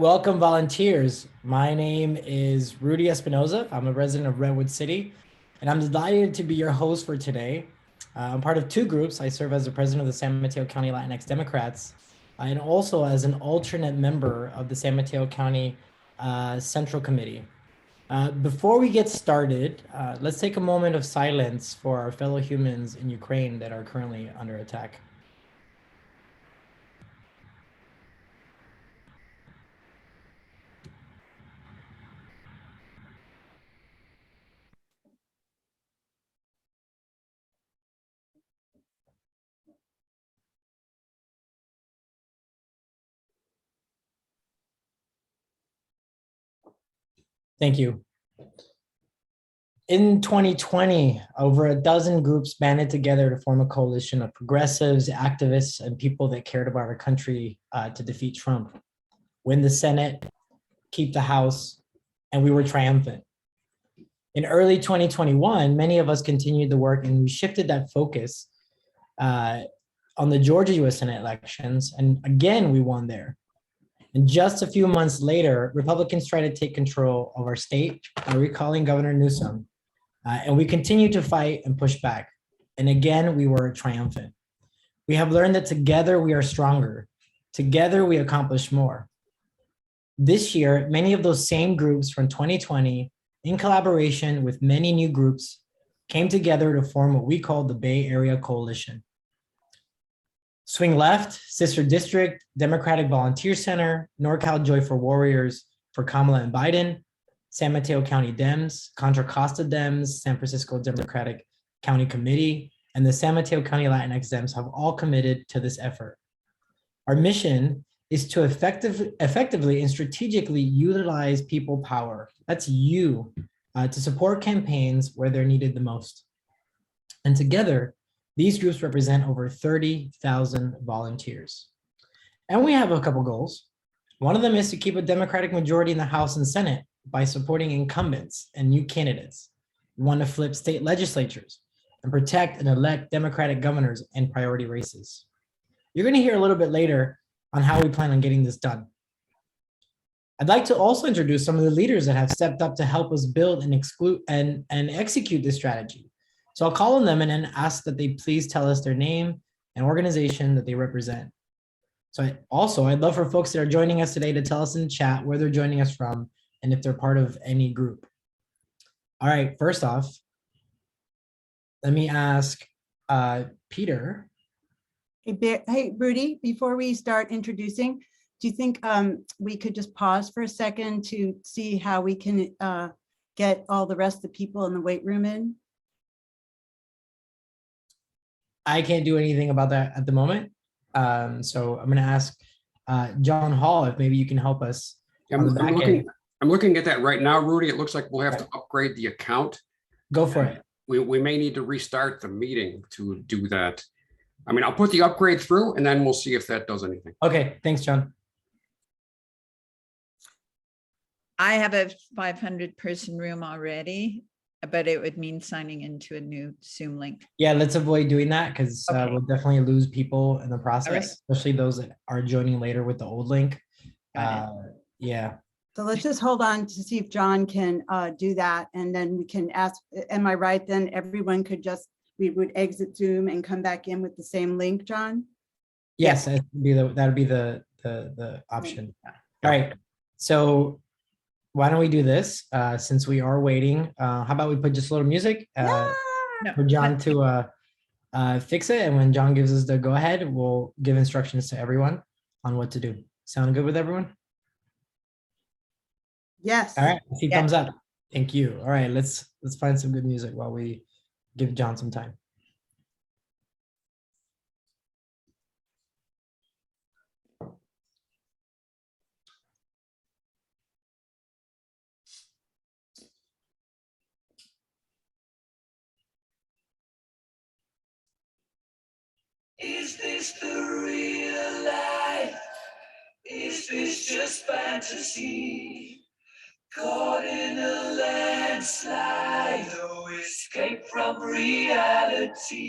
Welcome, volunteers. My name is Rudy Espinoza. I'm a resident of Redwood City, and I'm delighted to be your host for today. I'm part of two groups. I serve as the president of the San Mateo County Latinx Democrats, and also as an alternate member of the San Mateo County Central Committee. Before we get started, let's take a moment of silence for our fellow humans in Ukraine that are currently under attack. Thank you. In 2020, over a dozen groups banded together to form a coalition of progressives, activists, and people that cared about our country to defeat Trump, win the Senate, keep the House, and we were triumphant. In early 2021, many of us continued the work and we shifted that focus on the Georgia US Senate elections. And again, we won there. And just a few months later, Republicans tried to take control of our state by recalling Governor Newsom. And we continue to fight and push back. And again, we were triumphant. We have learned that together we are stronger. Together we accomplish more. This year, many of those same groups from 2020, in collaboration with many new groups, came together to form what we call the Bay Area Coalition. Swing Left, Sister District, Democratic Volunteer Center, NorCal Joy for Warriors for Kamala and Biden, San Mateo County Dems, Contra Costa Dems, San Francisco Democratic County Committee, and the San Mateo County Latinx Dems have all committed to this effort. Our mission is to effectively and strategically utilize people power, that's you, to support campaigns where they're needed the most. And together, these groups represent over 30,000 volunteers. And we have a couple goals. One of them is to keep a Democratic majority in the House and Senate by supporting incumbents and new candidates. We want to flip state legislatures and protect and elect Democratic governors in priority races. You're going to hear a little bit later on how we plan on getting this done. I'd like to also introduce some of the leaders that have stepped up to help us build and execute this strategy. So I'll call on them and then ask that they please tell us their name and organization that they represent. So I'd love for folks that are joining us today to tell us in the chat where they're joining us from and if they're part of any group. All right, first off, let me ask Peter. Hey, Rudy, before we start introducing, do you think we could just pause for a second to see how we can get all the rest of the people in the weight room in? I can't do anything about that at the moment. So I'm going to ask John Hall if maybe you can help us. I'm looking at that right now, Rudy. It looks like we'll have to upgrade the account. Go for it. We may need to restart the meeting to do that. I mean, I'll put the upgrade through and then we'll see if that does anything. Okay, thanks, John. I have a 500-person room already, but it would mean signing into a new Zoom link. Yeah, let's avoid doing that because Okay. we'll definitely lose people in the process, right. especially those that are joining later with the old link. Got Yeah. So let's just hold on to see if John can do that. And then we can ask, am I right? Then everyone could we would exit Zoom and come back in with the same link, John? Yes, that would be the option. All right. So why don't we do this? Since we are waiting, how about we put just a little music for John to fix it. And when John gives us the go ahead, we'll give instructions to everyone on what to do. Sound good with everyone? Yes. All right. I see thumbs up. Thank you. All right. Let's find some good music while we give John some time. Is this the real life? Is this just fantasy? Caught in a landslide, no escape from reality.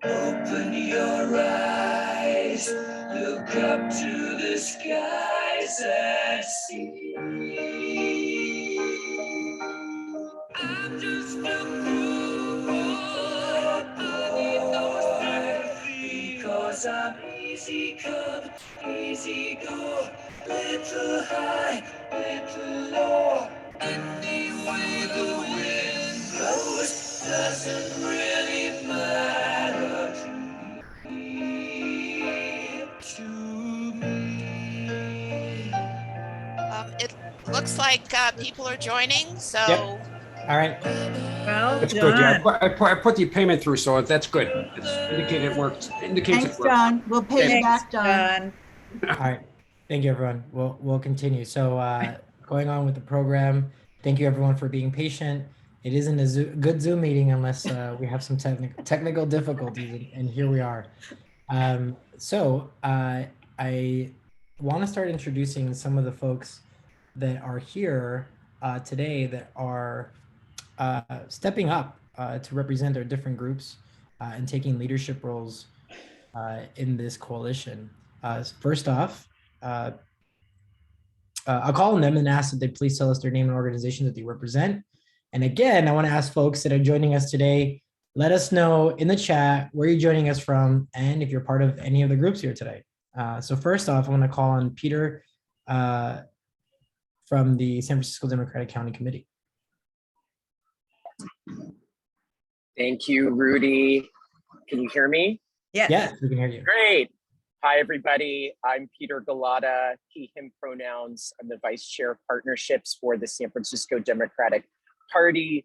Open your eyes, look up to the skies and see. I'm just a fool because I'm easy come, easy go, little high, little low. Any way the wind blows doesn't really matter to me. It looks like people are joining, so All right. Well That's good. Yeah, done. I put the payment through, so that's good. It's indicated it worked, indicates Thanks, it worked. John. We'll pay you Thanks, back, John. All right. Thank you, everyone. We'll continue. So going on with the program, thank you, everyone, for being patient. It isn't a good Zoom meeting unless we have some technical difficulties, and here we are. So I want to start introducing some of the folks that are here today that are stepping up to represent their different groups and taking leadership roles in this coalition. First off, I'll call on them and ask that they please tell us their name and organization that they represent. And again, I want to ask folks that are joining us today, let us know in the chat where you're joining us from and if you're part of any of the groups here today. So first off, I want to call on Peter from the San Francisco Democratic County Committee. Thank you, Rudy. Can you hear me? Yes. Yes, we can hear you. Great. Hi, everybody. I'm Peter Galata, he, him pronouns. I'm the Vice Chair of Partnerships for the San Francisco Democratic Party.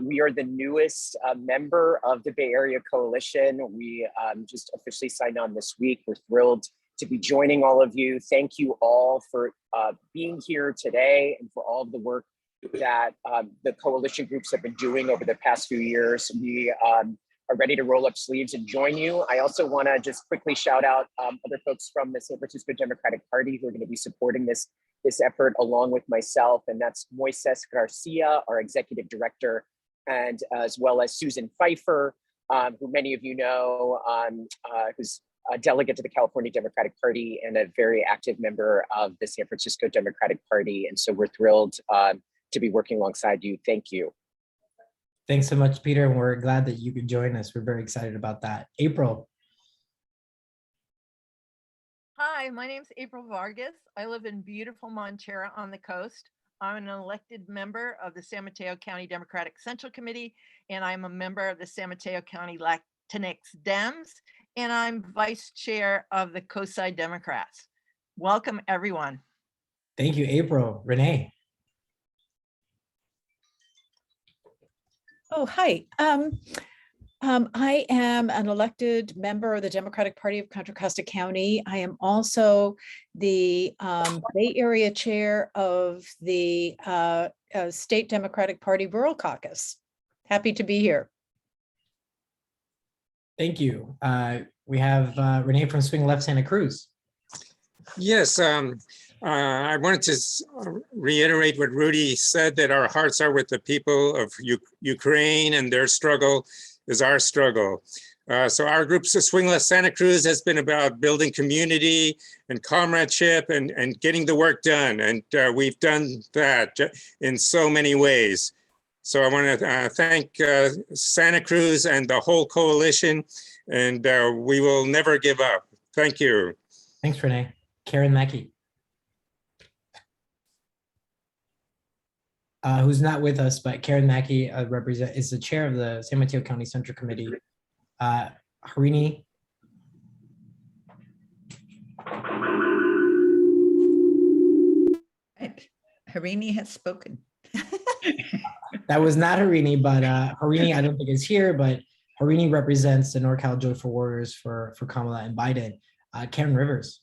We are the newest member of the Bay Area Coalition. We just officially signed on this week. We're thrilled to be joining all of you. Thank you all for being here today and for all of the work that the coalition groups have been doing over the past few years. We are ready to roll up sleeves and join you. I also want to just quickly shout out other folks from the San Francisco Democratic Party who are going to be supporting this effort along with myself, and that's Moises Garcia, our executive director, and as well as Susan Pfeiffer, who many of you know, who's a delegate to the California Democratic Party and a very active member of the San Francisco Democratic Party. And so we're thrilled to be working alongside you. Thank you. Thanks so much, Peter. And we're glad that you could join us. We're very excited about that. April. Hi, my name's April Vargas. I live in beautiful Montera on the coast. I'm an elected member of the San Mateo County Democratic Central Committee, and I'm a member of the San Mateo County Latinx Dems, and I'm vice chair of the COSI Democrats. Welcome, everyone. Thank you, April. Renee. Oh, hi. I am an elected member of the Democratic Party of Contra Costa County. I am also the Bay Area chair of the State Democratic Party Rural Caucus. Happy to be here. Thank you. We have Renee from Swing Left Santa Cruz. Yes, I wanted to reiterate what Rudy said, that our hearts are with the people of Ukraine, and their struggle is our struggle. So our group, Swing Left Santa Cruz, has been about building community and comradeship and getting the work done. And we've done that in so many ways. So I want to thank Santa Cruz and the whole coalition, and we will never give up. Thank you. Thanks, Renee. Karen Mackey. Who's not with us, but Karen Mackey is the chair of the San Mateo County Central Committee. Harini. Right. Harini has spoken. That was not Harini, but Harini I don't think is here, but Harini represents the NorCal Joyful Warriors for Kamala and Biden. Karen Rivers.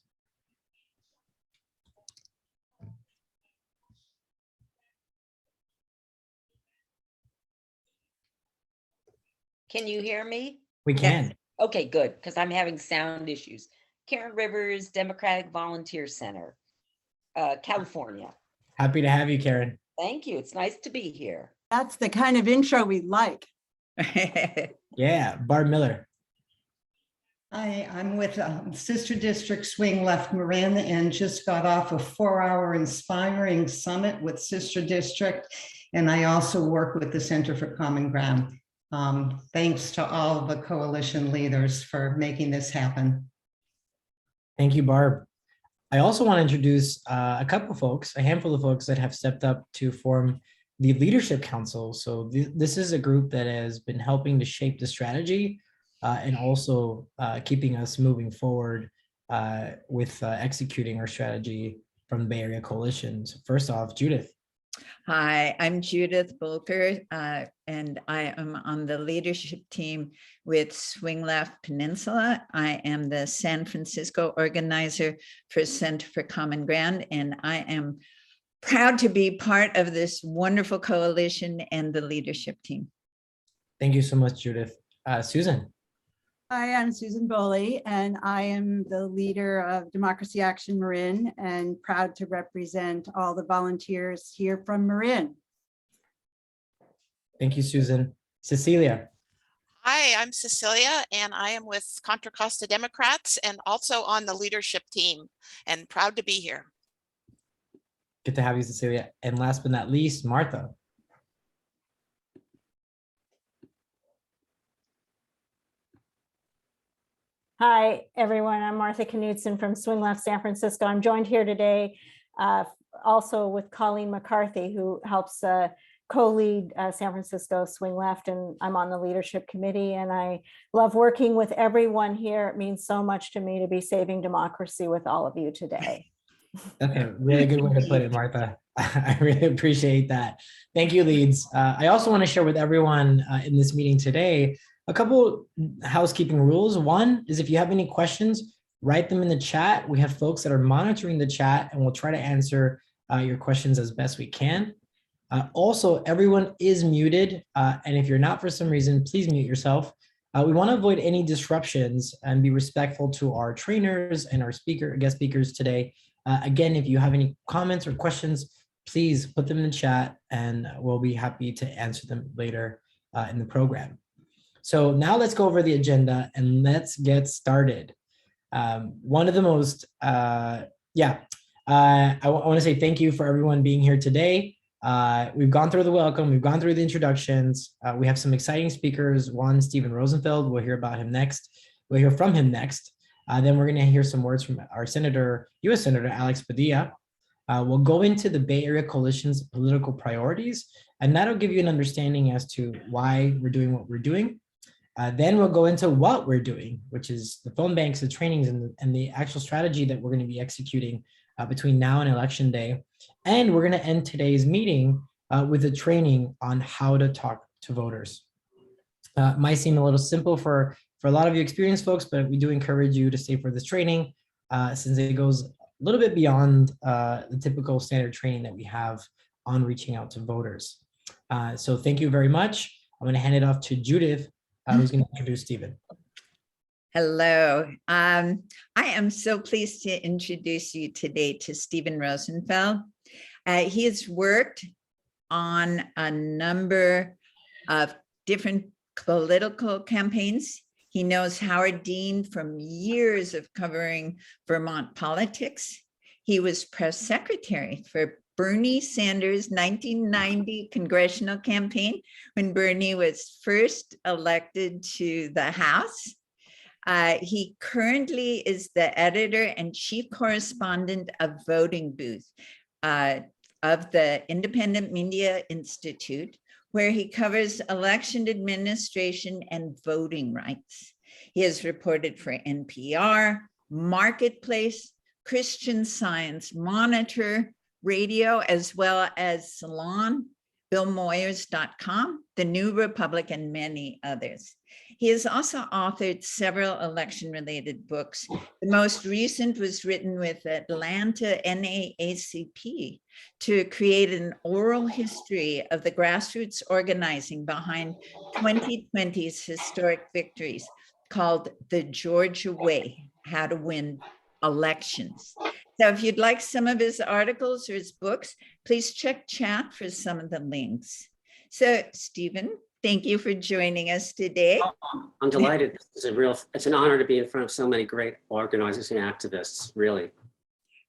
Can you hear me? We can. Okay, good, because I'm having sound issues. Karen Rivers, Democratic Volunteer Center, California. Happy to have you, Karen. Thank you. It's nice to be here. That's the kind of intro we like. Yeah, Barb Miller. I'm with Sister District Swing Left Marin and just got off a 4-hour inspiring summit with Sister District. And I also work with the Center for Common Ground. Thanks to all the coalition leaders for making this happen. Thank you, Barb. I also want to introduce a couple of folks, a handful of folks that have stepped up to form the Leadership Council. So this is a group that has been helping to shape the strategy and also keeping us moving forward with executing our strategy from the Bay Area Coalition. So first off, Judith. Hi, I'm Judith Bolker, and I am on the leadership team with Swing Left Peninsula. I am the San Francisco organizer for Center for Common Ground, and I am proud to be part of this wonderful coalition and the leadership team. Thank you so much, Judith. Susan. Hi, I'm Susan Boley, and I am the leader of Democracy Action Marin and proud to represent all the volunteers here from Marin. Thank you, Susan. Cecilia. Hi, I'm Cecilia, and I am with Contra Costa Democrats and also on the leadership team, and proud to be here. Good to have you, Cecilia. And last but not least, Martha. Hi, everyone. I'm Martha Knudsen from Swing Left San Francisco. I'm joined here today also with Colleen McCarthy, who helps co-lead San Francisco Swing Left, and I'm on the leadership committee, and I love working with everyone here. It means so much to me to be saving democracy with all of you today. Okay, really good way to put it, Martha. I really appreciate that. Thank you, leads. I also want to share with everyone in this meeting today a couple housekeeping rules. One is if you have any questions, write them in the chat. We have folks that are monitoring the chat, and we'll try to answer your questions as best we can. Also, everyone is muted, and if you're not for some reason, please mute yourself. We want to avoid any disruptions and be respectful to our trainers and our guest speakers today. Again, if you have any comments or questions, please put them in the chat, and we'll be happy to answer them later in the program. So now let's go over the agenda and let's get started. One of the most, I want to say thank you for everyone being here today. We've gone through the welcome, we've gone through the introductions. We have some exciting speakers. One, Stephen Rosenfeld, we'll hear about him next. We'll hear from him next. Then we're going to hear some words from our Senator, U.S. Senator Alex Padilla. We'll go into the Bay Area Coalition's political priorities, and that'll give you an understanding as to why we're doing what we're doing. Then we'll go into what we're doing, which is the phone banks, the trainings, and the actual strategy that we're going to be executing between now and Election Day. And we're going to end today's meeting with a training on how to talk to voters. Might seem a little simple for a lot of you experienced folks, but we do encourage you to stay for this training since it goes a little bit beyond the typical standard training that we have on reaching out to voters. So thank you very much. I'm going to hand it off to Judith, who's going to introduce Stephen. Hello. I am so pleased to introduce you today to Stephen Rosenfeld. He has worked on a number of different political campaigns. He knows Howard Dean from years of covering Vermont politics. He was press secretary for Bernie Sanders' 1990 congressional campaign when Bernie was first elected to the House. He currently is the editor and chief correspondent of Voting Booth of the Independent Media Institute, where he covers election administration and voting rights. He has reported for NPR, Marketplace, Christian Science Monitor, Radio, as well as Salon, BillMoyers.com, The New Republic, and many others. He has also authored several election-related books. The most recent was written with Atlanta NAACP to create an oral history of the grassroots organizing behind 2020's historic victories called The Georgia Way, How to Win Elections. So if you'd like some of his articles or his books, please check chat for some of the links. So Stephen, Thank you for joining us today. I'm delighted. It's an honor to be in front of so many great organizers and activists, really.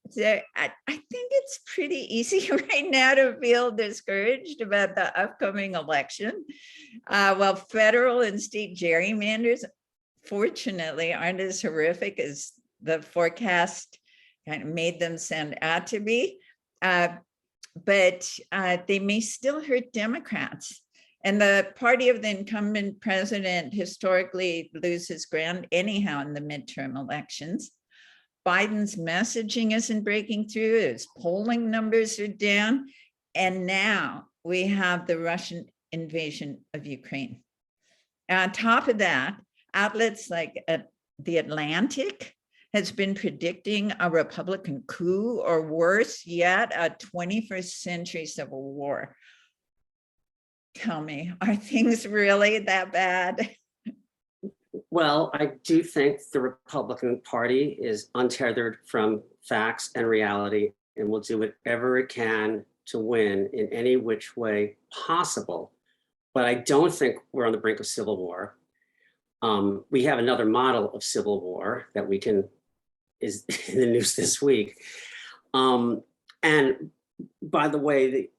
So I think it's pretty easy right now to feel discouraged about the upcoming election. While federal and state gerrymanders, fortunately, aren't as horrific as the forecast kind of made them sound out to be. But they may still hurt Democrats. And the party of the incumbent president historically loses ground anyhow in the midterm elections. Biden's messaging isn't breaking through, his polling numbers are down, and now we have the Russian invasion of Ukraine. On top of that, outlets like The Atlantic has been predicting a Republican coup, or worse yet, a 21st century civil war. Tell me, are things really that bad? Well, I do think the Republican Party is untethered from facts and reality and will do whatever it can to win in any which way possible. But I don't think we're on the brink of civil war. We have another model of civil war that is in the news this week. And by the way,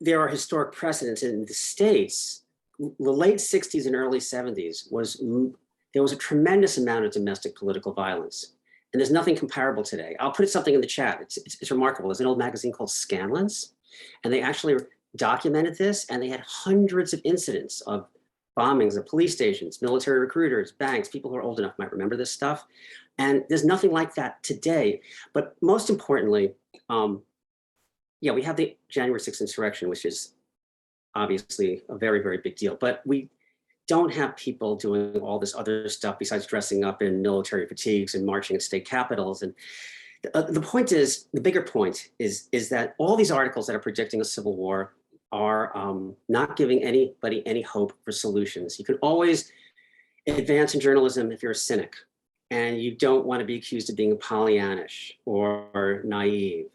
there are historic precedents in the States. The late 60s and early 70s there was a tremendous amount of domestic political violence. And there's nothing comparable today. I'll put something in the chat. It's remarkable. There's an old magazine called Scanlons, and they actually documented this, and they had hundreds of incidents of bombings of police stations, military recruiters, banks. People who are old enough might remember this stuff. And there's nothing like that today. But most importantly, we have the January 6th insurrection, which is obviously a very, very big deal. But we don't have people doing all this other stuff besides dressing up in military fatigues and marching at state capitals. And the bigger point is that all these articles that are predicting a civil war are not giving anybody any hope for solutions. You can always advance in journalism if you're a cynic and you don't want to be accused of being Pollyannish or naive.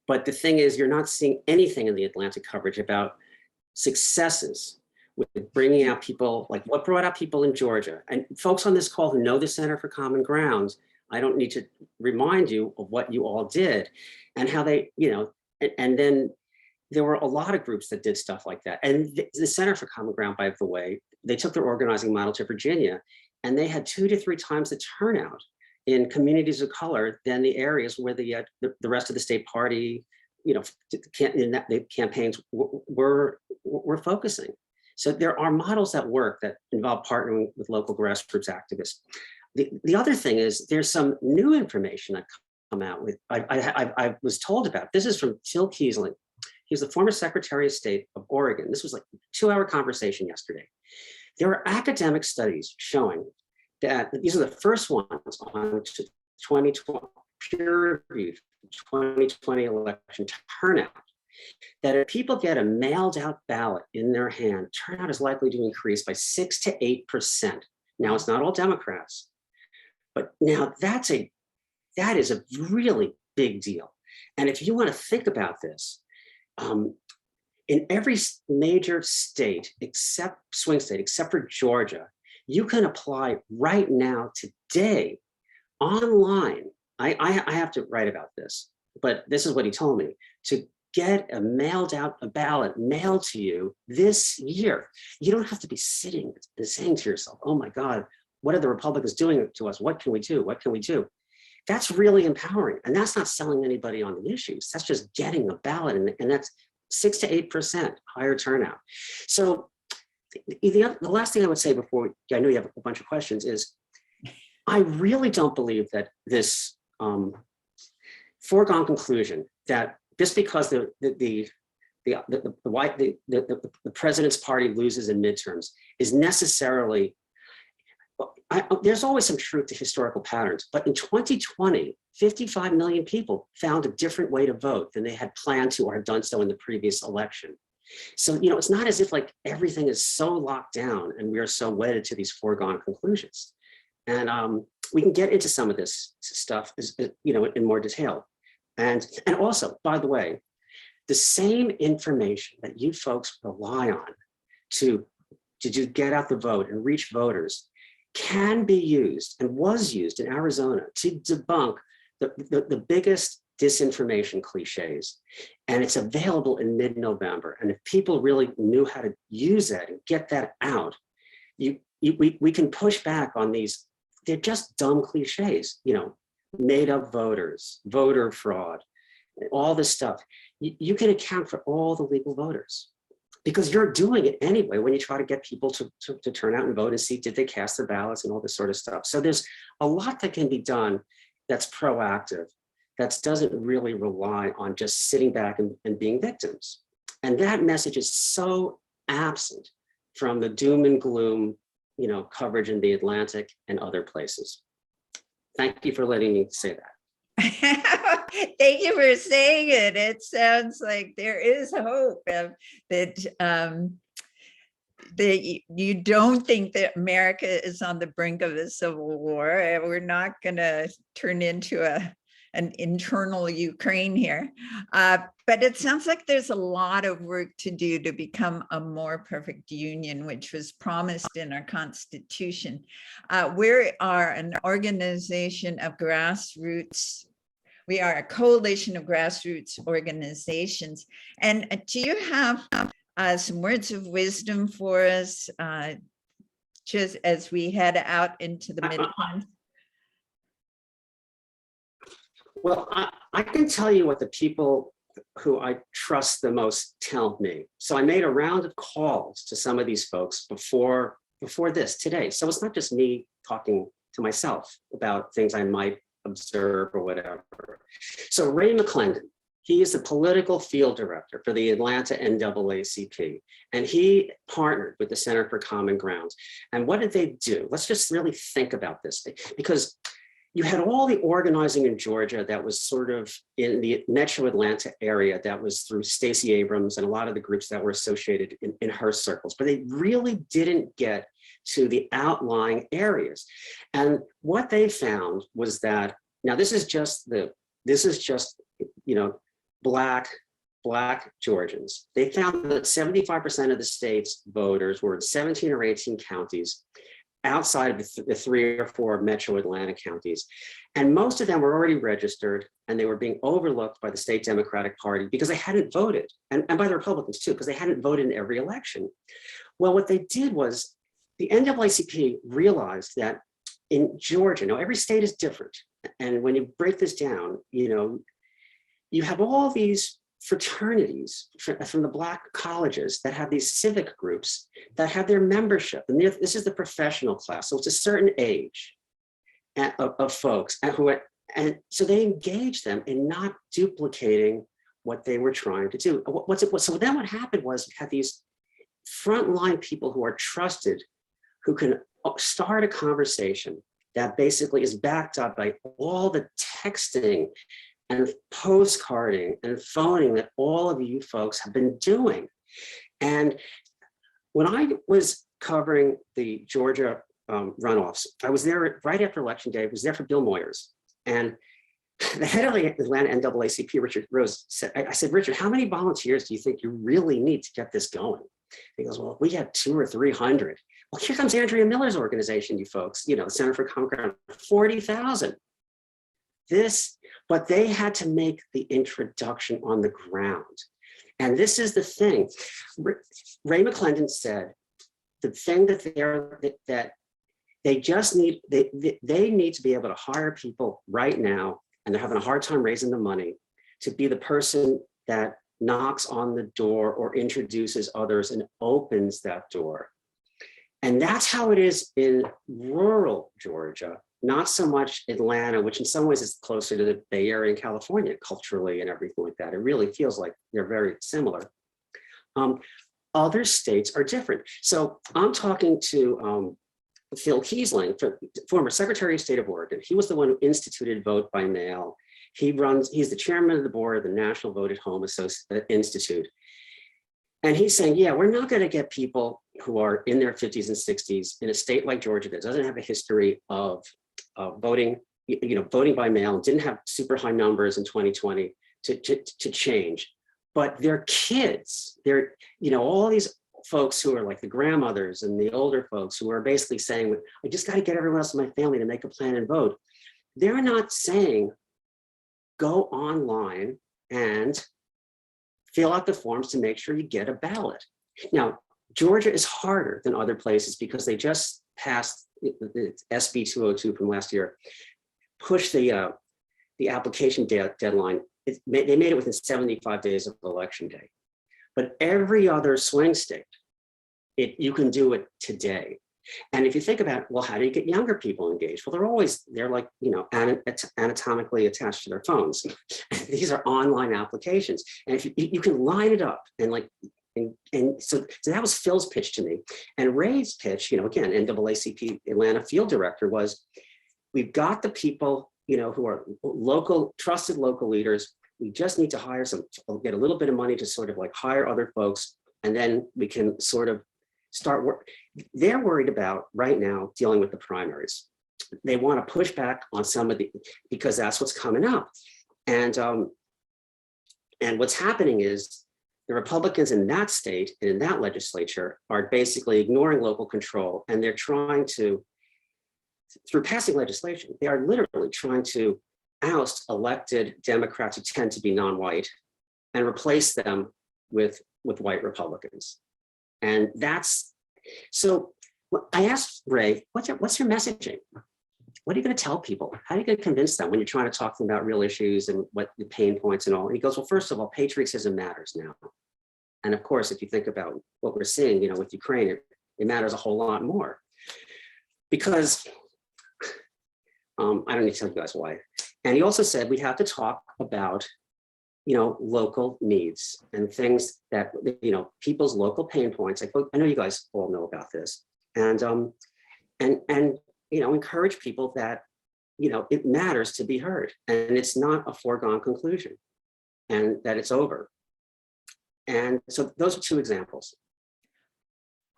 But the thing is, you're not seeing anything in the Atlantic coverage about successes with bringing out people, like what brought out people in Georgia. And folks on this call who know the Center for Common Ground, I don't need to remind you of what you all did and how they, and then there were a lot of groups that did stuff like that. And the Center for Common Ground, by the way, they took their organizing model to Virginia, and they had 2 to 3 times the turnout in communities of color than the areas where the rest of the state party, the campaigns were focusing. So there are models that work that involve partnering with local grassroots activists. The other thing is there's some new information that come out with, I was told about. This is from Phil Keisling. He's the former Secretary of State of Oregon. This was like a 2-hour conversation yesterday. There are academic studies showing that these are the first ones on 2020, peer-reviewed 2020 election turnout, that if people get a mailed out ballot in their hand, turnout is likely to increase by 6 to 8%. Now, it's not all Democrats, but now that is a really big deal. And if you want to think about this, in every major state, swing state, except for Georgia, you can apply right now, today, online. I have to write about this, but this is what he told me, to get a ballot mailed to you this year. You don't have to be sitting and saying to yourself, oh my God, what are the Republicans doing to us? What can we do? What can we do? That's really empowering. And that's not selling anybody on the issues. That's just getting a ballot. And that's 6 to 8% higher turnout. So the last thing I would say before, I know you have a bunch of questions, is I really don't believe that this foregone conclusion that just because the president's party loses in midterms is necessarily, there's always some truth to historical patterns, but in 2020, 55 million people found a different way to vote than they had planned to or had done so in the previous election. So, it's not as if like everything is so locked down and we are so wedded to these foregone conclusions. And we can get into some of this stuff, in more detail. And also, by the way, the same information that you folks rely on to to get out the vote and reach voters can be used and was used in Arizona to debunk the biggest disinformation cliches. And it's available in mid-November. And if people really knew how to use that and get that out, we can push back on these. They're just dumb cliches, you know, made up voters, voter fraud, all this stuff. You can account for all the legal voters because you're doing it anyway when you try to get people to turn out and vote and see did they cast their ballots and all this sort of stuff. So there's a lot that can be done that's proactive, that doesn't really rely on just sitting back and being victims. And that message is so absent from the doom and gloom, you know, coverage in the Atlantic and other places. Thank you for letting me say that. Thank you for saying it. It sounds like there is hope that you don't think that America is on the brink of a civil war. We're not going to turn into an internal Ukraine here. But it sounds like there's a lot of work to do to become a more perfect union, which was promised in our Constitution. We are an organization of grassroots. We are a coalition of grassroots organizations. And do you have some words of wisdom for us just as we head out into the midterms? Well, I can tell you what the people who I trust the most tell me. So I made a round of calls to some of these folks before this today. So it's not just me talking to myself about things I might observe or whatever. So Ray McClendon, he is the political field director for the Atlanta NAACP, and he partnered with the Center for Common Ground. And what did they do? Let's just really think about this, because you had all the organizing in Georgia that was sort of in the Metro Atlanta area that was through Stacey Abrams and a lot of the groups that were associated in her circles, but they really didn't get to the outlying areas. And what they found was that, now this is just, you know, Black Georgians. They found that 75% of the state's voters were in 17 or 18 counties outside of the 3 or 4 Metro Atlanta counties. And most of them were already registered and they were being overlooked by the state Democratic Party because they hadn't voted, and by the Republicans too, because they hadn't voted in every election. Well, what they did was the NAACP realized that in Georgia, now every state is different. And when you break this down, you know, you have all these fraternities from the Black colleges that have these civic groups that have their membership. And this is the professional class. So it's a certain age of folks and so they engage them in not duplicating what they were trying to do. So then what happened was you had these frontline people who are trusted, who can start a conversation that basically is backed up by all the texting and postcarding and phoning that all of you folks have been doing. And when I was covering the Georgia runoffs, I was there right after Election Day. I was there for Bill Moyers. And the head of the Atlanta NAACP, Richard Rose, said, I said, Richard, how many volunteers do you think you really need to get this going? He goes, well, we have 200 or 300. Well, here comes Andrea Miller's organization, you folks, you know, the Center for Common Ground, 40,000. But they had to make the introduction on the ground. And this is the thing. Ray McClendon said, the thing that they just need, they need to be able to hire people right now, and they're having a hard time raising the money to be the person that knocks on the door or introduces others and opens that door. And that's how it is in rural Georgia, not so much Atlanta, which in some ways is closer to the Bay Area in California culturally and everything like that. It really feels like they're very similar. Other states are different. So I'm talking to Phil Kiesling, former Secretary of State of Oregon. He was the one who instituted vote by mail. He's the chairman of the board of the National Vote at Home Institute. And he's saying, yeah, we're not going to get people who are in their 50s and 60s in a state like Georgia that doesn't have a history of voting, voting by mail, and didn't have super high numbers in 2020 to change. But their kids, all folks who are like the grandmothers and the older folks who are basically saying, I just got to get everyone else in my family to make a plan and vote. They're not saying, go online and fill out the forms to make sure you get a ballot. Now, Georgia is harder than other places because they just passed the SB 202 from last year, pushed the application deadline. They made it within 75 days of election day. But every other swing state, you can do it today. And if you think about, well, how do you get younger people engaged? Well, they're like, anatomically attached to their phones. These are online applications. And if you can line it up and so that was Phil's pitch to me. And Ray's pitch, again, NAACP Atlanta field director, was we've got the people, who are trusted local leaders. We just need to get a little bit of money to sort of like hire other folks. And then we can sort of start work. They're worried about right now dealing with the primaries. They want to push back on because that's what's coming up. And what's happening is the Republicans in that state and in that legislature are basically ignoring local control, and they're trying to, through passing legislation, they are literally trying to oust elected Democrats who tend to be non-white and replace them with white Republicans. And so I asked Ray, what's your messaging? What are you going to tell people? How are you going to convince them when you're trying to talk to them about real issues and what the pain points and all? And he goes, well, first of all, patriotism matters now. And of course, if you think about what we're seeing, with Ukraine, it matters a whole lot more. Because I don't need to tell you guys why. And he also said we have to talk about, local needs and things that, people's local pain points. I know you guys all know about this. And encourage people that, it matters to be heard, and it's not a foregone conclusion and that it's over. And so those are two examples.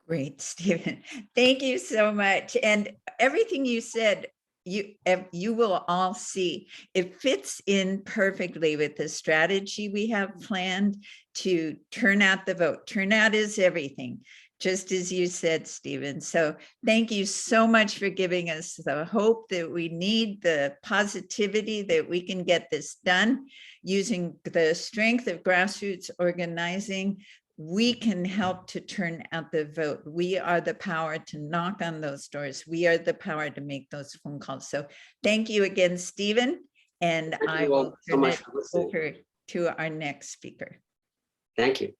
Great, Stephen. Thank you so much. And everything you said, you will all see, it fits in perfectly with the strategy we have planned to turn out the vote. Turnout is everything, just as you said, Stephen. So thank you so much for giving us the hope that we need, the positivity that we can get this done using the strength of grassroots organizing. We can help to turn out the vote. We are the power to knock on those doors. We are the power to make those phone calls. So thank you again, Stephen. And I will turn it over to our next speaker. Thank you.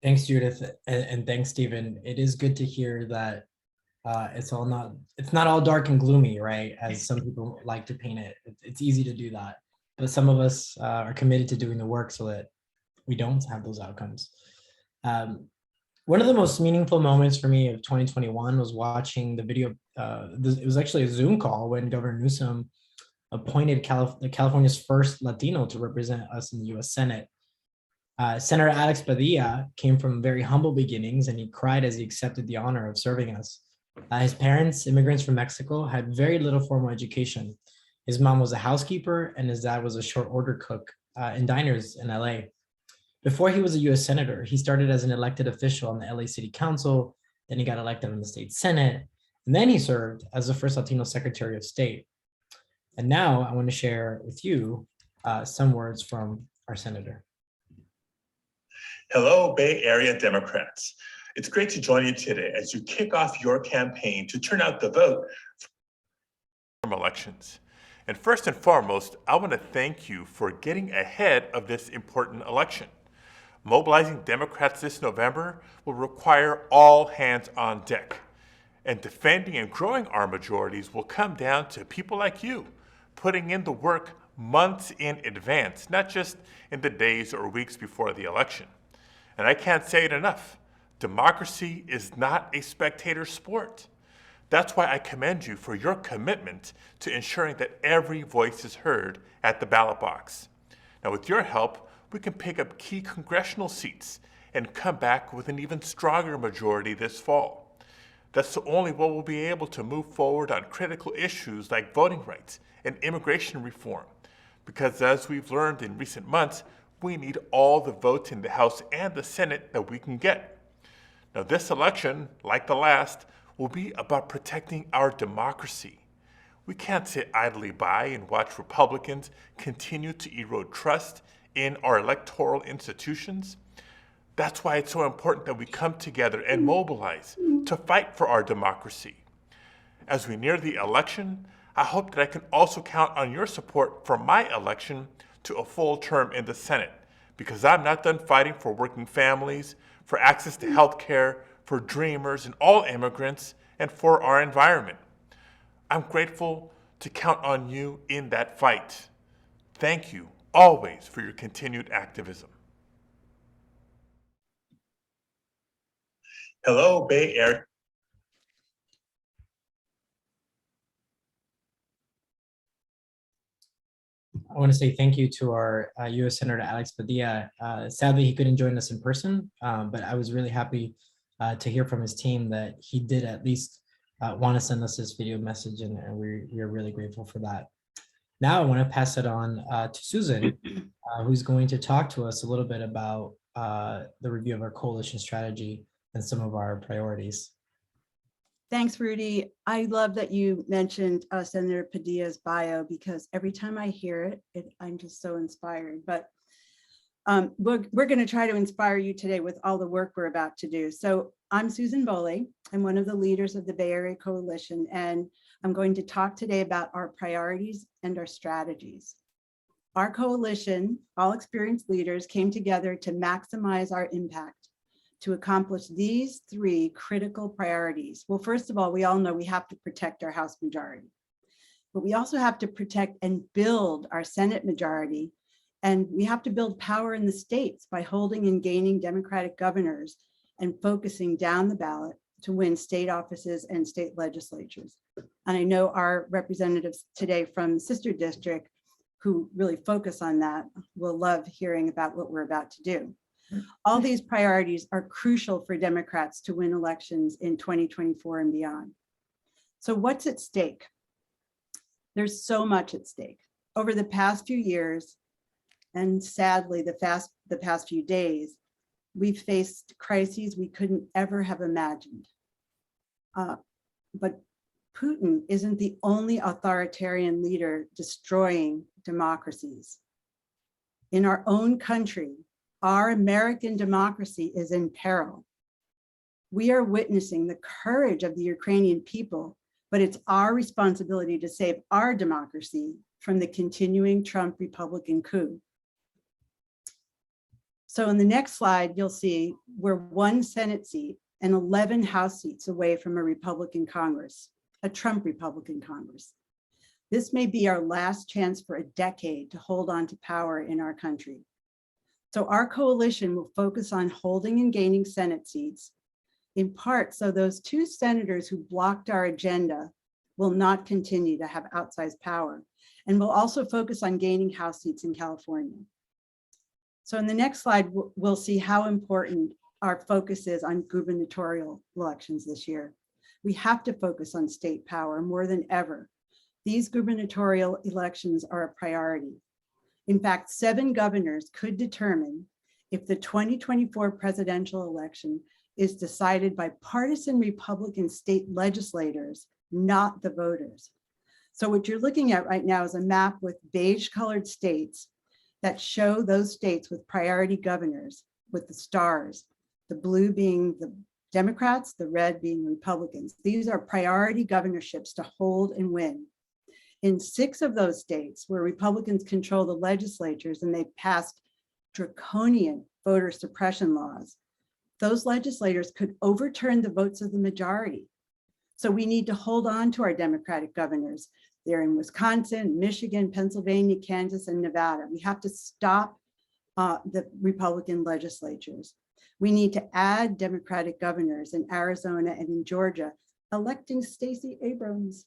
Thanks, Judith, and thanks, Stephen. It is good to hear that it's not all dark and gloomy, right? As some people like to paint it. It's easy to do that, but some of us are committed to doing the work so that we don't have those outcomes. One of the most meaningful moments for me of 2021 was watching the video. It was actually a Zoom call when Governor Newsom appointed California's first Latino to represent us in the U.S. Senate. Senator Alex Padilla came from very humble beginnings, and he cried as he accepted the honor of serving us. His parents, immigrants from Mexico, had very little formal education. His mom was a housekeeper, and his dad was a short order cook in diners in LA. Before he was a U.S. Senator, he started as an elected official on the LA City Council, then he got elected in the state Senate, and then he served as the first Latino Secretary of State. And now I want to share with you some words from our senator. Hello, Bay Area Democrats. It's great to join you today as you kick off your campaign to turn out the vote from elections. And first and foremost, I want to thank you for getting ahead of this important election. Mobilizing Democrats this November will require all hands on deck. And defending and growing our majorities will come down to people like you, putting in the work months in advance, not just in the days or weeks before the election. And I can't say it enough. Democracy is not a spectator sport. That's why I commend you for your commitment to ensuring that every voice is heard at the ballot box. Now, with your help, we can pick up key congressional seats and come back with an even stronger majority this fall. That's the only way we'll be able to move forward on critical issues like voting rights and immigration reform. Because as we've learned in recent months, We need all the votes in the House and the Senate that we can get. Now, this election, like the last, will be about protecting our democracy. We can't sit idly by and watch Republicans continue to erode trust in our electoral institutions. That's why it's so important that we come together and mobilize to fight for our democracy. As we near the election, I hope that I can also count on your support for my election to a full term in the Senate, because I'm not done fighting for working families, for access to health care, for dreamers and all immigrants, and for our environment. I'm grateful to count on you in that fight. Thank you always for your continued activism. Hello, Bay Area. I want to say thank you to our U.S. Senator Alex Padilla. Sadly, he couldn't join us in person, but I was really happy to hear from his team that he did at least want to send us this video message, and we are really grateful for that. Now I want to pass it on to Susan, who's going to talk to us a little bit about the review of our coalition strategy and some of our priorities. Thanks, Rudy. I love that you mentioned Senator Padilla's bio, because every time I hear it, I'm just so inspired. But we're going to try to inspire you today with all the work we're about to do. So I'm Susan Boley. I'm one of the leaders of the Bay Area Coalition, and I'm going to talk today about our priorities and our strategies. Our coalition, all experienced leaders, came together to maximize our impact to accomplish these three critical priorities. Well, first of all, we all know we have to protect our House majority, but we also have to protect and build our Senate majority. And we have to build power in the states by holding and gaining Democratic governors and focusing down the ballot to win state offices and state legislatures. And I know our representatives today from Sister District, who really focus on that, will love hearing about what we're about to do. All these priorities are crucial for Democrats to win elections in 2024 and beyond. So what's at stake? There's so much at stake. Over the past few years, and sadly the past few days, we've faced crises we couldn't ever have imagined. But Putin isn't the only authoritarian leader destroying democracies. In our own country, our American democracy is in peril. We are witnessing the courage of the Ukrainian people, but it's our responsibility to save our democracy from the continuing Trump Republican coup. So in the next slide, you'll see we're 1 Senate seat and 11 House seats away from a Republican Congress, a Trump Republican Congress. This may be our last chance for a decade to hold on to power in our country. So our coalition will focus on holding and gaining Senate seats, in part so those 2 senators who blocked our agenda will not continue to have outsized power. And we'll also focus on gaining House seats in California. So in the next slide, we'll see how important our focus is on gubernatorial elections this year. We have to focus on state power more than ever. These gubernatorial elections are a priority. In fact, 7 governors could determine if the 2024 presidential election is decided by partisan Republican state legislators, not the voters. So what you're looking at right now is a map with beige colored states that show those states with priority governors with the stars, the blue being the Democrats, the red being Republicans. These are priority governorships to hold and win. In 6 of those states where Republicans control the legislatures and they passed draconian voter suppression laws, those legislators could overturn the votes of the majority. So we need to hold on to our Democratic governors. They're in Wisconsin, Michigan, Pennsylvania, Kansas, and Nevada. We have to stop the Republican legislatures. We need to add Democratic governors in Arizona and in Georgia, electing Stacey Abrams.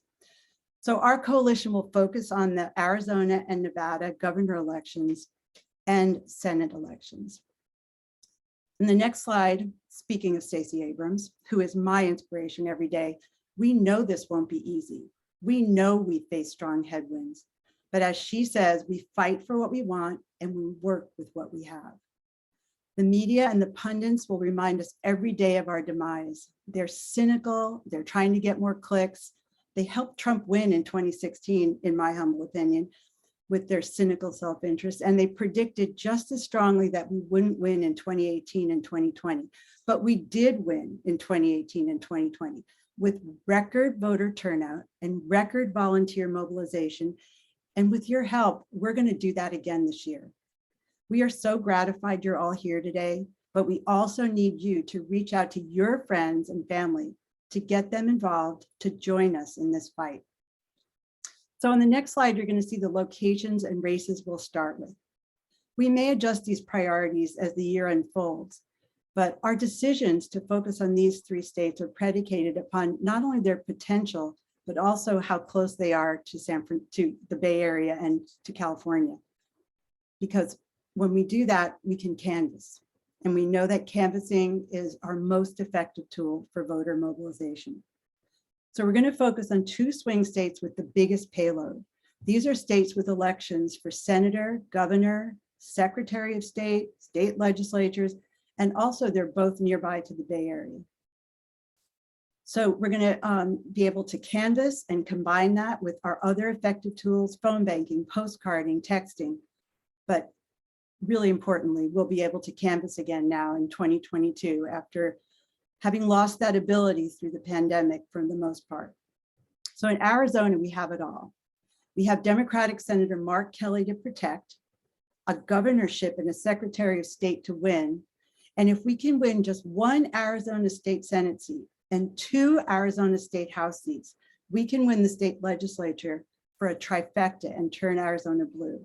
So our coalition will focus on the Arizona and Nevada governor elections and Senate elections. In the next slide, speaking of Stacey Abrams, who is my inspiration every day, we know this won't be easy. We know we face strong headwinds, but as she says, we fight for what we want and we work with what we have. The media and the pundits will remind us every day of our demise. They're cynical, they're trying to get more clicks. They helped Trump win in 2016, in my humble opinion, with their cynical self-interest, and they predicted just as strongly that we wouldn't win in 2018 and 2020. But we did win in 2018 and 2020 with record voter turnout and record volunteer mobilization. And with your help, we're going to do that again this year. We are so gratified you're all here today, but we also need you to reach out to your friends and family to get them involved, to join us in this fight. So on the next slide, you're going to see the locations and races we'll start with. We may adjust these priorities as the year unfolds, but our decisions to focus on these 3 states are predicated upon not only their potential, but also how close they are to the Bay Area and to California. Because when we do that, we can canvass. And we know that canvassing is our most effective tool for voter mobilization. So we're going to focus on 2 swing states with the biggest payload. These are states with elections for senator, governor, secretary of state, state legislatures, and also they're both nearby to the Bay Area. So we're going to be able to canvass and combine that with our other effective tools, phone banking, postcarding, texting. But really importantly, we'll be able to canvass again now in 2022 after having lost that ability through the pandemic for the most part. So in Arizona, we have it all. We have Democratic Senator Mark Kelly to protect, a governorship and a Secretary of State to win. And if we can win just 1 Arizona State Senate seat and 2 Arizona State House seats, we can win the state legislature for a trifecta and turn Arizona blue.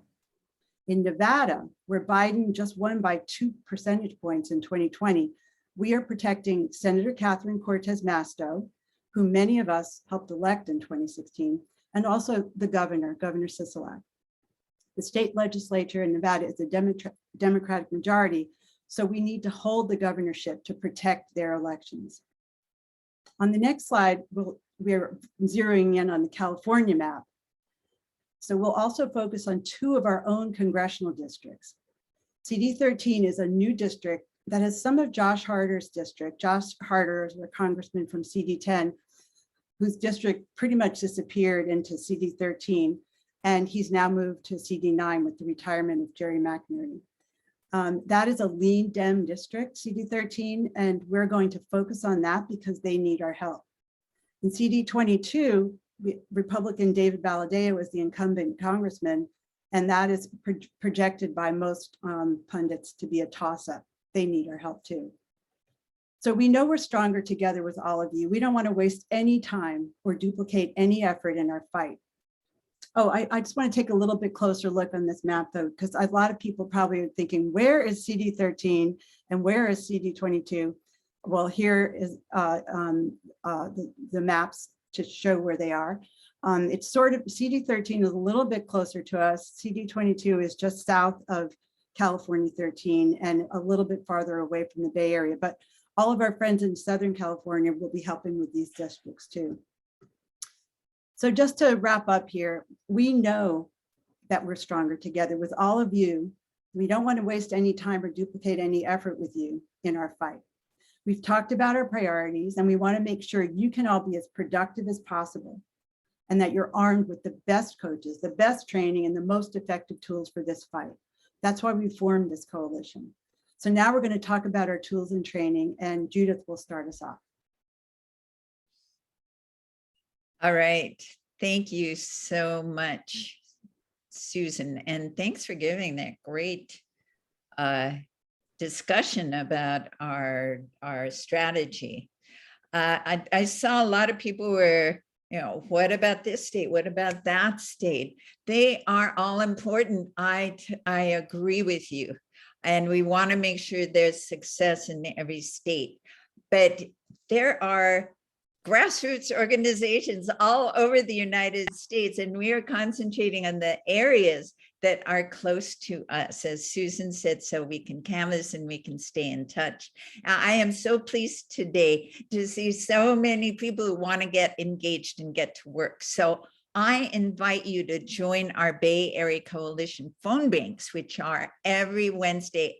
In Nevada, where Biden just won by 2 percentage points in 2020, we are protecting Senator Catherine Cortez Masto, who many of us helped elect in 2016, and also the governor, Governor Sisolak. The state legislature in Nevada is a Democratic majority, so we need to hold the governorship to protect their elections. On the next slide, we're zeroing in on the California map. So we'll also focus on 2 of our own congressional districts. CD13 is a new district that has some of Josh Harder's district. Josh Harder is a congressman from CD10, whose district pretty much disappeared into CD13, and he's now moved to CD9 with the retirement of Jerry McInerney. That is a lean Dem district, CD13, and we're going to focus on that because they need our help. In CD22, Republican David Valadao was the incumbent congressman, and that is projected by most pundits to be a toss-up. They need our help too. So we know we're stronger together with all of you. We don't want to waste any time or duplicate any effort in our fight. Oh, I just want to take a little bit closer look on this map though, because a lot of people probably are thinking, where is CD13 and where is CD22? Well, here is the maps to show where they are. It's sort of, CD13 is a little bit closer to us. CD22 is just south of California 13 and a little bit farther away from the Bay Area, but all of our friends in Southern California will be helping with these districts too. So just to wrap up here, we know that we're stronger together with all of you. We don't want to waste any time or duplicate any effort with you in our fight. We've talked about our priorities and we want to make sure you can all be as productive as possible and that you're armed with the best coaches, the best training, and the most effective tools for this fight. That's why we formed this coalition. So now we're going to talk about our tools and training, and Judith will start us off. All right. Thank you so much, Susan. And thanks for giving that great discussion about our strategy. I saw a lot of people were, what about this state? What about that state? They are all important. I agree with you. And we want to make sure there's success in every state. But there are grassroots organizations all over the United States, and we are concentrating on the areas that are close to us, as Susan said, so we can canvas and we can stay in touch. I am so pleased today to see so many people who want to get engaged and get to work. So I invite you to join our Bay Area Coalition phone banks, which are every Wednesday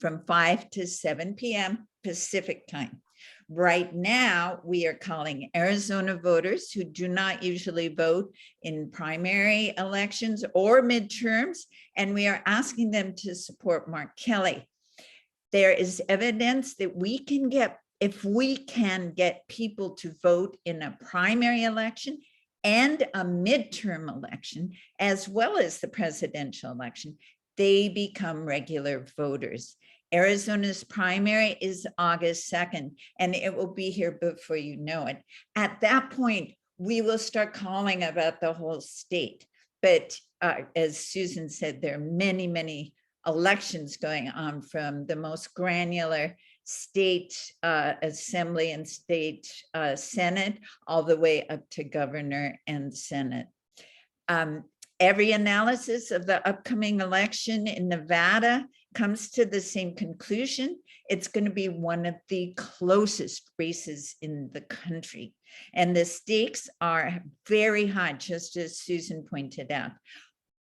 from 5 to 7 p.m. Pacific time. Right now, we are calling Arizona voters who do not usually vote in primary elections or midterms, and we are asking them to support Mark Kelly. There is evidence that we can get, if we can get people to vote in a primary election and a midterm election, as well as the presidential election, they become regular voters. Arizona's primary is August 2nd, and it will be here before you know it. At that point, we will start calling about the whole state. But as Susan said, there are many, many elections going on, from the most granular state assembly and state senate, all the way up to governor and senate. Every analysis of the upcoming election in Nevada comes to the same conclusion. It's going to be one of the closest races in the country. And the stakes are very high, just as Susan pointed out.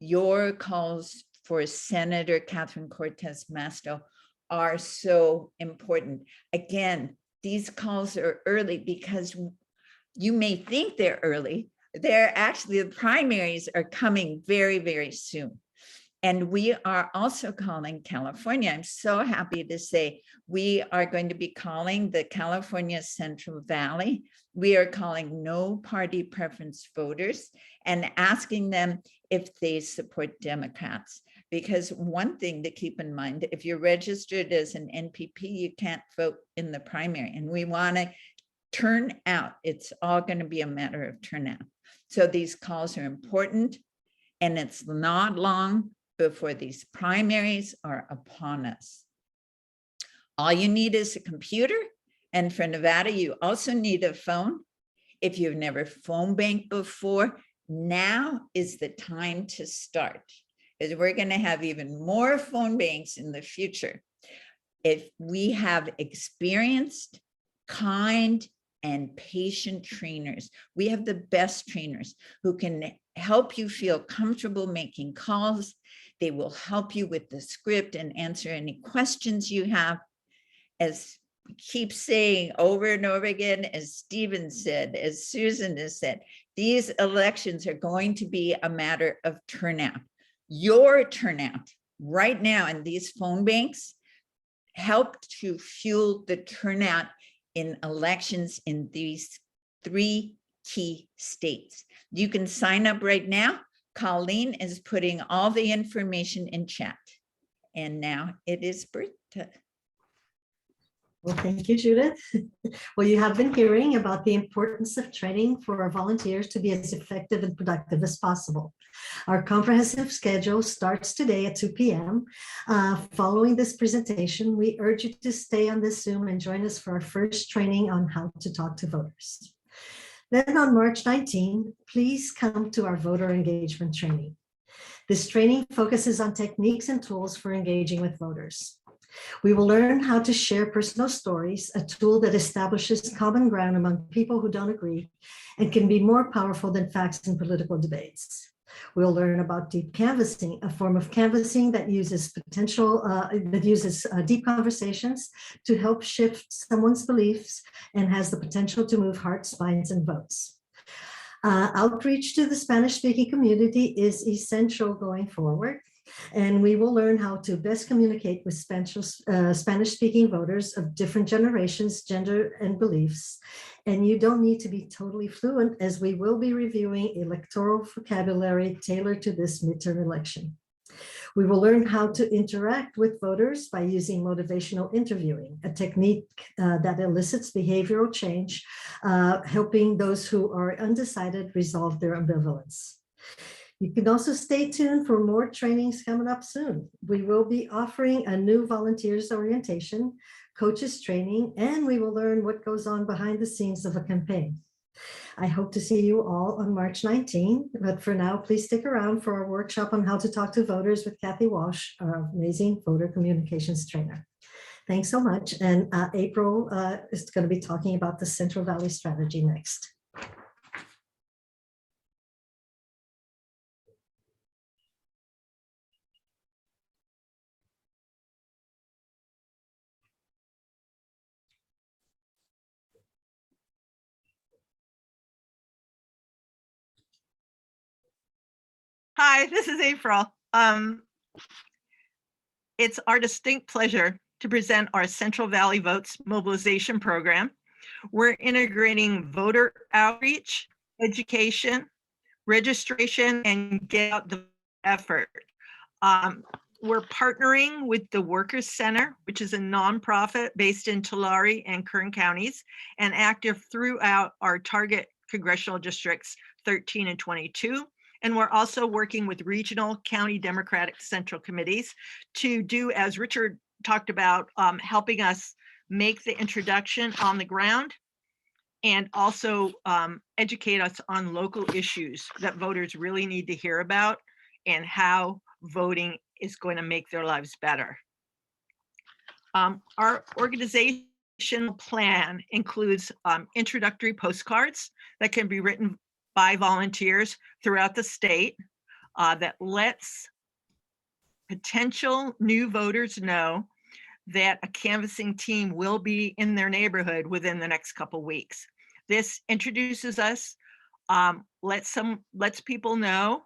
Your calls for Senator Catherine Cortez Masto are so important. Again, these calls are early because you may think they're early. They're actually, the primaries are coming very, very soon. And we are also calling California. I'm so happy to say we are going to be calling the California Central Valley. We are calling no party preference voters and asking them if they support Democrats. Because one thing to keep in mind, if you're registered as an NPP, you can't vote in the primary. And we want to turn out. It's all going to be a matter of turnout. So these calls are important, and it's not long before these primaries are upon us. All you need is a computer, and for Nevada, you also need a phone. If you've never phone banked before, now is the time to start, because we're going to have even more phone banks in the future. If we have experienced, kind, and patient trainers, we have the best trainers who can help you feel comfortable making calls. They will help you with the script and answer any questions you have. As we keep saying over and over again, as Stephen said, as Susan has said, these elections are going to be a matter of turnout. Your turnout right now in these phone banks help to fuel the turnout in elections in these 3 key states. You can sign up right now. Colleen is putting all the information in chat. And now it is Britta. Well, thank you, Judith. Well, you have been hearing about the importance of training for our volunteers to be as effective and productive as possible. Our comprehensive schedule starts today at 2 p.m. Following this presentation, we urge you to stay on this Zoom and join us for our first training on how to talk to voters. Then on March 19, please come to our voter engagement training. This training focuses on techniques and tools for engaging with voters. We will learn how to share personal stories, a tool that establishes common ground among people who don't agree and can be more powerful than facts in political debates. We'll learn about deep canvassing, a form of canvassing that uses deep conversations to help shift someone's beliefs and has the potential to move hearts, minds, and votes. Outreach to the Spanish-speaking community is essential going forward, and we will learn how to best communicate with Spanish-speaking voters of different generations, gender, and beliefs. And you don't need to be totally fluent, as we will be reviewing electoral vocabulary tailored to this midterm election. We will learn how to interact with voters by using motivational interviewing, a technique that elicits behavioral change, helping those who are undecided resolve their ambivalence. You can also stay tuned for more trainings coming up soon. We will be offering a new volunteers orientation, coaches training, and we will learn what goes on behind the scenes of a campaign. I hope to see you all on March 19, but for now, please stick around for our workshop on how to talk to voters with Kathy Walsh, our amazing voter communications trainer. Thanks so much. And April is going to be talking about the Central Valley strategy next. Hi, this is April. It's our distinct pleasure to present our Central Valley Votes Mobilization Program. We're integrating voter outreach, education, registration, and get out the effort. We're partnering with the Workers Center, which is a nonprofit based in Tulare and Kern counties and active throughout our target congressional districts 13 and 22. And we're also working with regional county Democratic Central Committees to do, as Richard talked about, helping us make the introduction on the ground and also educate us on local issues that voters really need to hear about and how voting is going to make their lives better. Our organizational plan includes introductory postcards that can be written by volunteers throughout the state that lets potential new voters know that a canvassing team will be in their neighborhood within the next couple weeks. This introduces us, lets people know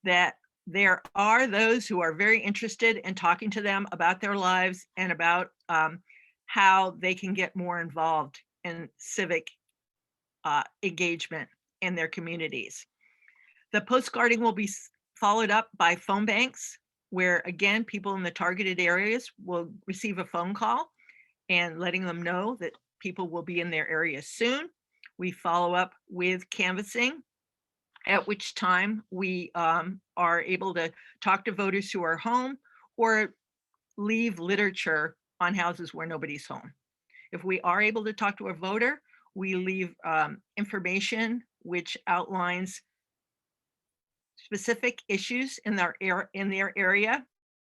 that there are those who are very interested in talking to them about their lives and about how they can get more involved in civic engagement in their communities. The postcarding will be followed up by phone banks, where again, people in the targeted areas will receive a phone call and letting them know that people will be in their area soon. We follow up with canvassing, at which time we are able to talk to voters who are home or leave literature on houses where nobody's home. If we are able to talk to a voter, we leave information which outlines specific issues in their area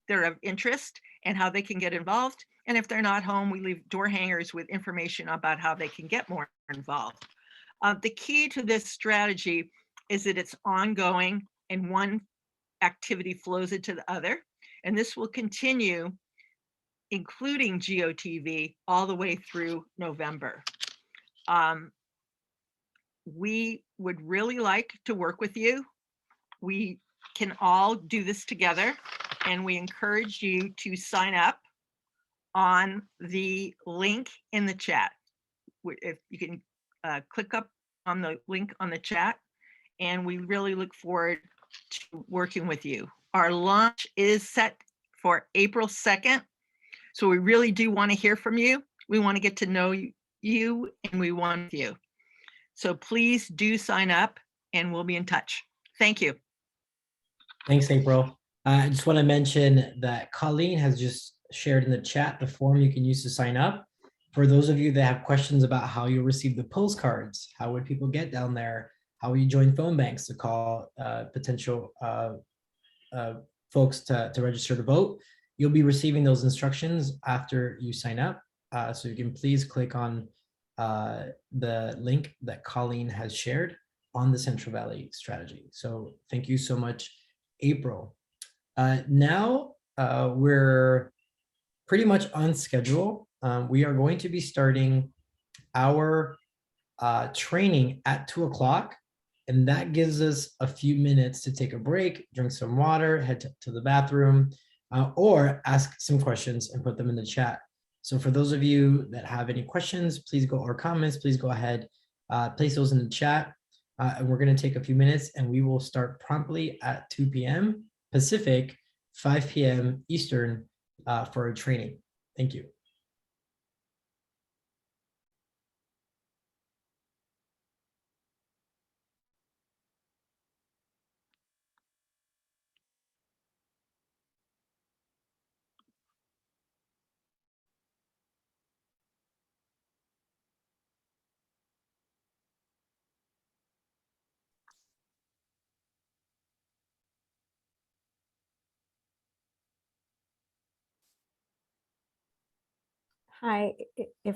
that are of interest and how they can get involved. And if they're not home, we leave door hangers with information about how they can get more involved. The key to this strategy is that it's ongoing and one activity flows into the other. And this will continue, including GOTV, all the way through November. We would really like to work with you. We can all do this together, and we encourage you to sign up on the link in the chat. If you can click up on the link on the chat, and we really look forward to working with you. Our launch is set for April 2nd, so we really do want to hear from you. We want to get to know you, and we want you. So please do sign up, and we'll be in touch. Thank you. Thanks, April. I just want to mention that Colleen has just shared in the chat the form you can use to sign up. For those of you that have questions about how you receive the postcards, how would people get down there? How will you join phone banks to call potential folks to register to vote? You'll be receiving those instructions after you sign up. So you can please click on the link that Colleen has shared on the Central Valley strategy. So thank you so much, April. Now we're pretty much on schedule. We are going to be starting our training at 2 o'clock. And that gives us a few minutes to take a break, drink some water, head to the bathroom, or ask some questions and put them in the chat. So for those of you that have any questions, please go, or comments, please go ahead, place those in the chat. And we're going to take a few minutes, and we will start promptly at 2 p.m. Pacific, 5 p.m. Eastern for our training. Thank you. Hi, if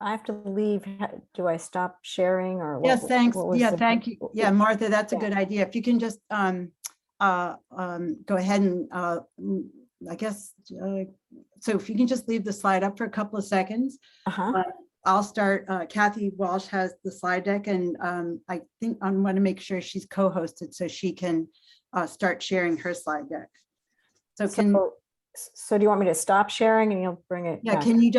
I have to leave, do I stop sharing or? Yes, thanks. what was Yeah, the- thank you. Yeah, Martha, that's a Yeah. good idea. If you can just go ahead and I guess, so if you can just leave the slide up for a couple of seconds. I'll start. Kathy Walsh has the slide deck, and I think I want to make sure she's co-hosted so she can start sharing her slide deck. So can, So do you want me to stop sharing and you'll bring it? yeah, back? can you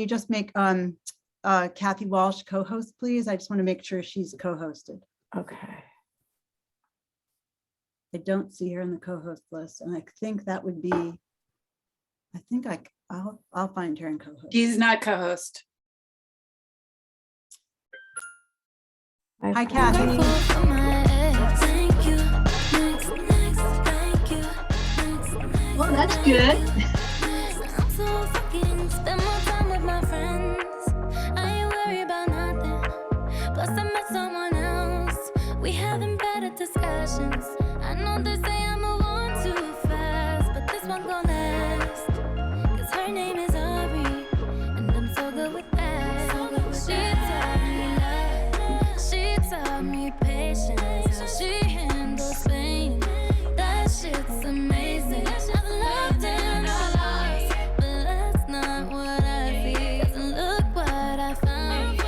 just make Kathy Walsh co-host, please? I just want to make sure she's co-hosted. Okay. I don't see her in the co-host list, and I think that would be, I think I'll find her in co-host. She's not co-host. Hi, Kathy. Well, that's good. Plus I met someone else. We having better discussions. I know they say I'm a one too fast, but this one gon' last. Cause her name is Aubrey, and I'm so good with that. She taught me patience. She handles pain. That shit's amazing. I've loved and I lost, but that's not what I see. 'Cause look what I found.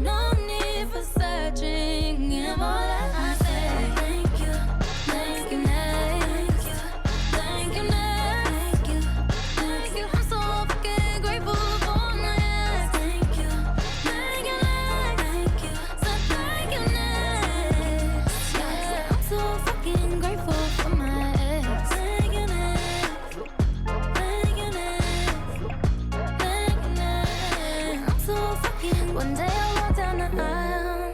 No need for searching. Give all that I say. Thank you, next. Thank you, next. Thank you. I'm so fucking grateful for my ex. Thank you, next. So thank you, next. Yeah, I'm so fucking grateful for my ex. Thank you, next. Thank you, next. Thank you, next. I'm so fucking. One day I walk down the aisle,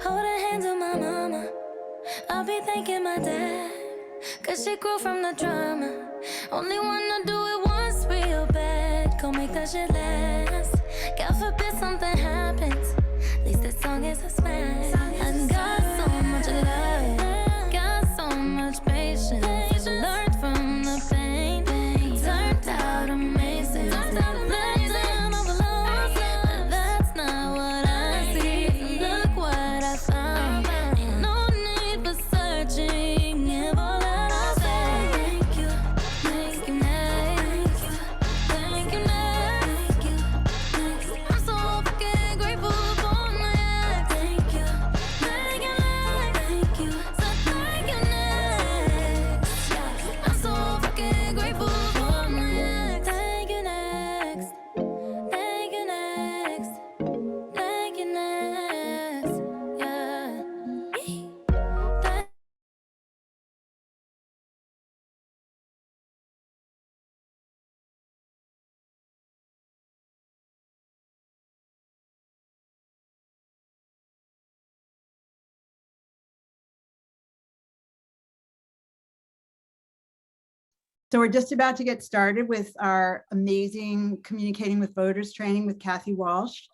hold her hands with my mama. I'll be thanking my dad, cause she grew from the drama. Only wanna do it once real bad, go make that shit last. God forbid something happens, at least this song is a smash. I got so much love, got so much patience. Learned from the pain, turned out amazing. Blessing overload, but that's not what I see. Look what I found, ain't no need for searching. Give all that I say. Thank you, next. Thank you, next. I'm so fucking grateful for my ex. Thank you, next. So thank you, next. I'm so fucking grateful for my ex. Thank you, next. Thank you, next. Thank you, next. Yeah. So we're just about to get started with our amazing Communicating with Voters training with Kathy Walsh.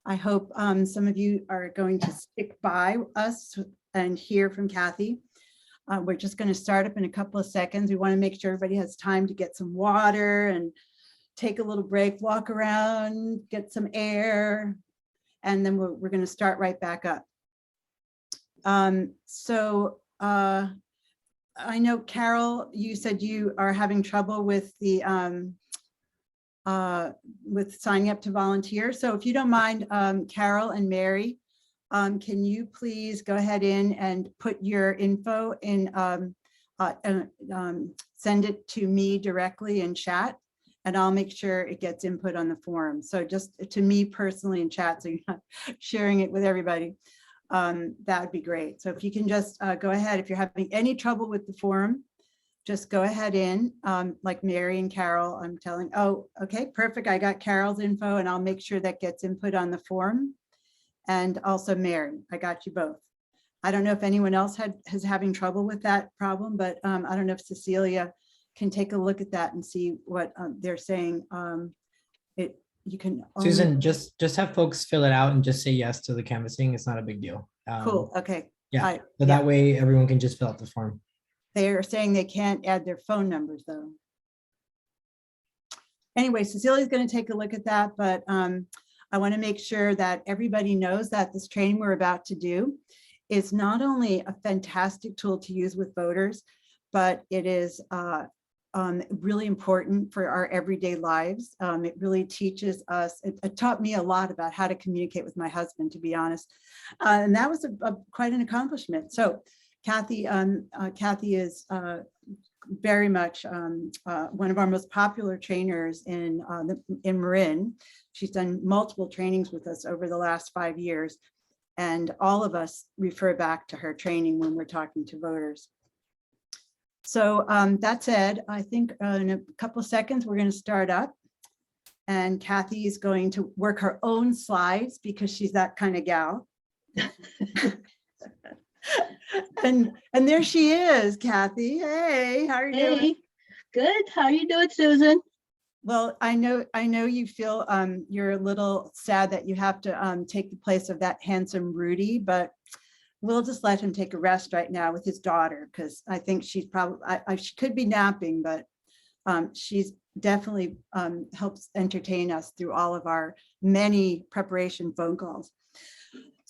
I hope some of you are going to stick by us and hear from Kathy. We're just going to start up in a couple of seconds. We want to make sure everybody has time to get some water and take a little break, walk around, get some air, and then we're going to start right back up. I know, Carol, you said you are having trouble with the with signing up to volunteer. So if you don't mind, Carol and Mary, can you please go ahead in and put your info in, send it to me directly in chat, and I'll make sure it gets input on the forum. So just to me personally in chat, so you're not sharing it with everybody. That would be great. So if you can just go ahead, if you're having any trouble with the forum, just go ahead in, like Mary and Carol, I'm telling, oh, okay, perfect. I got Carol's info and I'll make sure that gets input on the forum. And also Mary, I got you both. I don't know if anyone else is having trouble with that problem, but I don't know if Cecilia can take a look at that and see what they're saying. You can only... Susan, just have folks fill it out and just say yes to the canvassing. It's not a big deal. Cool. Okay. Yeah. So that way everyone can just fill out the form. They're saying they can't add their phone numbers though. Anyway, Cecilia's going to take a look at that, but I want to make sure that everybody knows that this training we're about to do is not only a fantastic tool to use with voters, but it is really important for our everyday lives. It really teaches us, it taught me a lot about how to communicate with my husband, to be honest. And that was quite an accomplishment. So Kathy is very much one of our most popular trainers in Marin. She's done multiple trainings with us over the last 5 years, and all of us refer back to her training when we're talking to voters. So that said, I think in a couple of seconds, we're going to start up. And Kathy is going to work her own slides because she's that kind of gal. and there she is, Kathy. Hey, how are you doing? Good. How are you doing, Susan? Well, I know you feel you're a little sad that you have to take the place of that handsome Rudy, but we'll just let him take a rest right now with his daughter, because I think she's probably, she could be napping, but she's definitely helps entertain us through all of our many preparation phone calls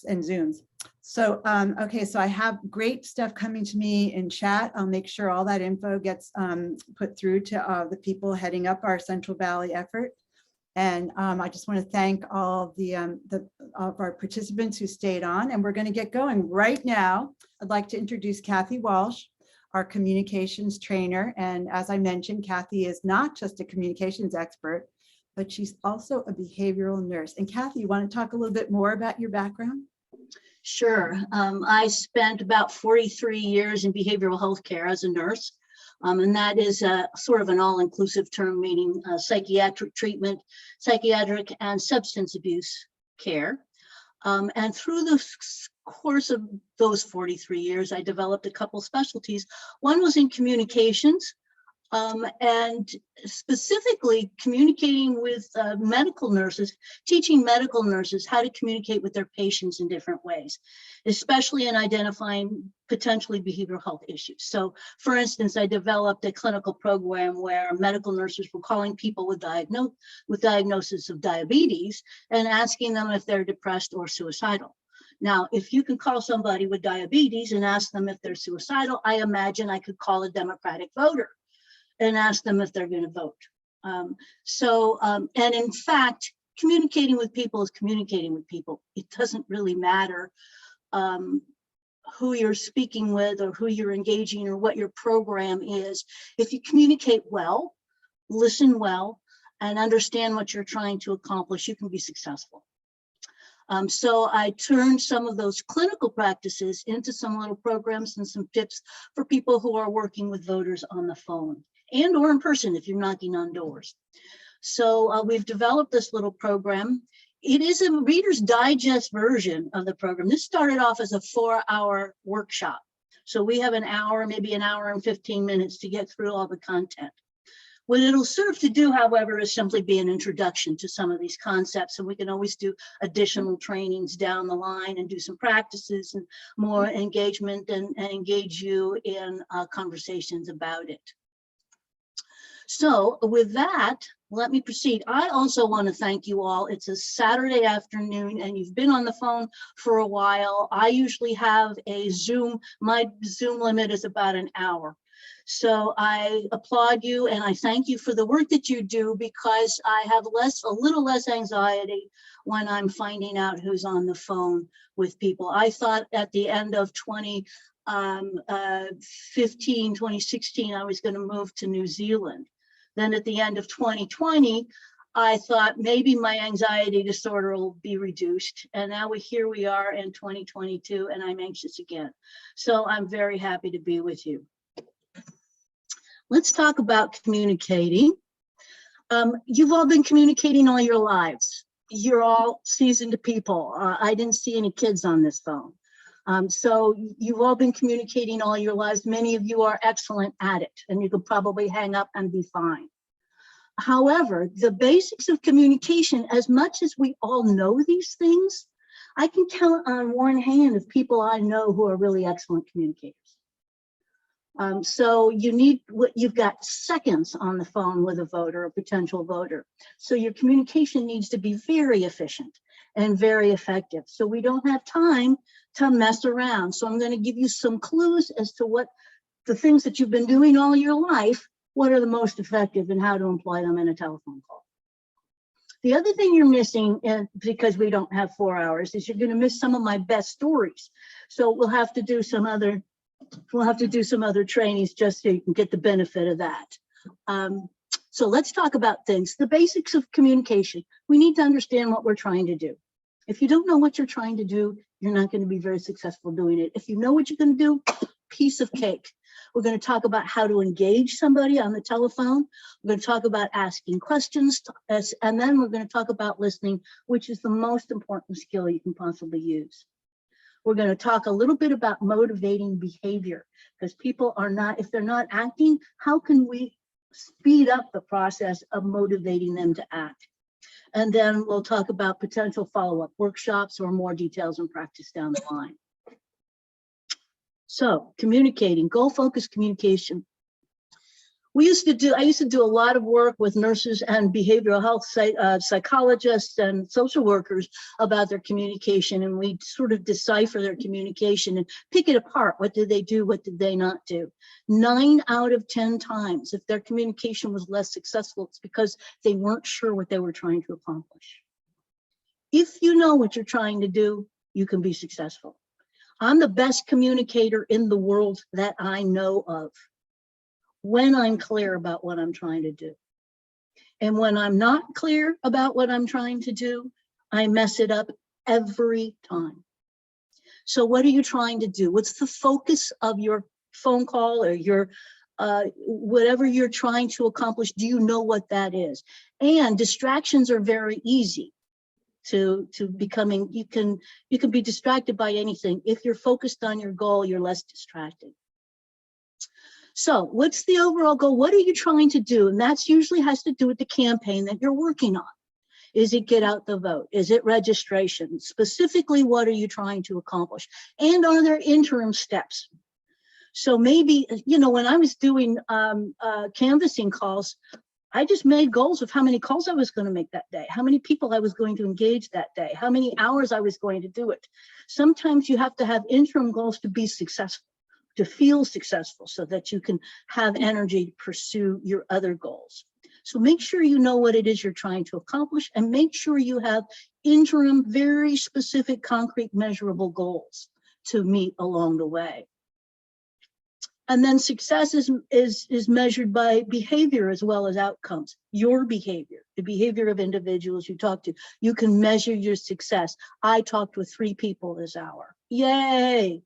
and Zooms. So, okay, so I have great stuff coming to me in chat. I'll make sure all that info gets put through to the people heading up our Central Valley effort. And I just want to thank all of our participants who stayed on, and we're going to get going right now. I'd like to introduce Kathy Walsh, our communications trainer. And as I mentioned, Kathy is not just a communications expert, but she's also a behavioral nurse. And Kathy, you want to talk a little bit more about your background? Sure. I spent about 43 years in behavioral health care as a nurse. And that is sort of an all-inclusive term, meaning psychiatric treatment, psychiatric and substance abuse care. And through the course of those 43 years, I developed a couple specialties. One was in communications, and specifically communicating with medical nurses, teaching medical nurses how to communicate with their patients in different ways, especially in identifying potentially behavioral health issues. So for instance, I developed a clinical program where medical nurses were calling people with diagnosis of diabetes and asking them if they're depressed or suicidal. Now, if you can call somebody with diabetes and ask them if they're suicidal, I imagine I could call a Democratic voter and ask them if they're going to vote. And in fact, communicating with people is communicating with people. It doesn't really matter who you're speaking with or who you're engaging or what your program is. If you communicate well, listen well, and understand what you're trying to accomplish, you can be successful. So I turned some of those clinical practices into some little programs and some tips for people who are working with voters on the phone and or in person if you're knocking on doors. So we've developed this little program. It is a Reader's Digest version of the program. This started off as a 4-hour workshop. So we have an hour, maybe an hour and 15 minutes to get through all the content. What it'll serve to do, however, is simply be an introduction to some of these concepts, and we can always do additional trainings down the line and do some practices and more engagement and engage you in conversations about it. So with that, let me proceed. I also want to thank you all. It's a Saturday afternoon and you've been on the phone for a while. I usually have a Zoom. My Zoom limit is about an hour. So I applaud you and I thank you for the work that you do, because I have a little less anxiety when I'm finding out who's on the phone with people. I thought at the end of 2016, I was going to move to New Zealand. Then at the end of 2020, I thought maybe my anxiety disorder will be reduced. And now here we are in 2022 and I'm anxious again. So I'm very happy to be with you. Let's talk about communicating. You've all been communicating all your lives. You're all seasoned people. I didn't see any kids on this phone. So you've all been communicating all your lives. Many of you are excellent at it, and you could probably hang up and be fine. However, the basics of communication, as much as we all know these things, I can count on one hand of people I know who are really excellent communicators. So you've got seconds on the phone with a voter, a potential voter. So your communication needs to be very efficient and very effective. So we don't have time to mess around. So I'm going to give you some clues as to what the things that you've been doing all your life, what are the most effective and how to employ them in a telephone call. The other thing you're missing, because we don't have 4 hours, is you're going to miss some of my best stories. So we'll have to do some other We'll have to do some other trainings just so you can get the benefit of that. So let's talk about things. The basics of communication. We need to understand what we're trying to do. If you don't know what you're trying to do, you're not going to be very successful doing it. If you know what you're going to do, piece of cake. We're going to talk about how to engage somebody on the telephone. We're going to talk about asking questions, and then we're going to talk about listening, which is the most important skill you can possibly use. We're going to talk a little bit about motivating behavior, because people are not, if they're not acting, how can we speed up the process of motivating them to act? And then we'll talk about potential follow-up workshops or more details and practice down the line. So communicating, goal-focused communication. I used to do a lot of work with nurses and behavioral health psychologists and social workers about their communication, and we sort of decipher their communication and pick it apart. What did they do? What did they not do? 9 out of 10 times, if their communication was less successful, it's because they weren't sure what they were trying to accomplish. If you know what you're trying to do, you can be successful. I'm the best communicator in the world that I know of when I'm clear about what I'm trying to do. And when I'm not clear about what I'm trying to do, I mess it up every time. So what are you trying to do? What's the focus of your phone call or your whatever you're trying to accomplish? Do you know what that is? And distractions are very easy to becoming. You can be distracted by anything. If you're focused on your goal, you're less distracted. So what's the overall goal? What are you trying to do? And that's usually has to do with the campaign that you're working on. Is it get out the vote? Is it registration? Specifically, what are you trying to accomplish? And are there interim steps? So maybe, when I was doing canvassing calls, I just made goals of how many calls I was going to make that day, how many people I was going to engage that day, how many hours I was going to do it. Sometimes you have to have interim goals to be successful, to feel successful, so that you can have energy to pursue your other goals. So make sure you know what it is you're trying to accomplish, and make sure you have interim, very specific, concrete, measurable goals to meet along the way. And then success is measured by behavior as well as outcomes. Your behavior, the behavior of individuals you talk to. You can measure your success. I talked with 3 people this hour. Yay!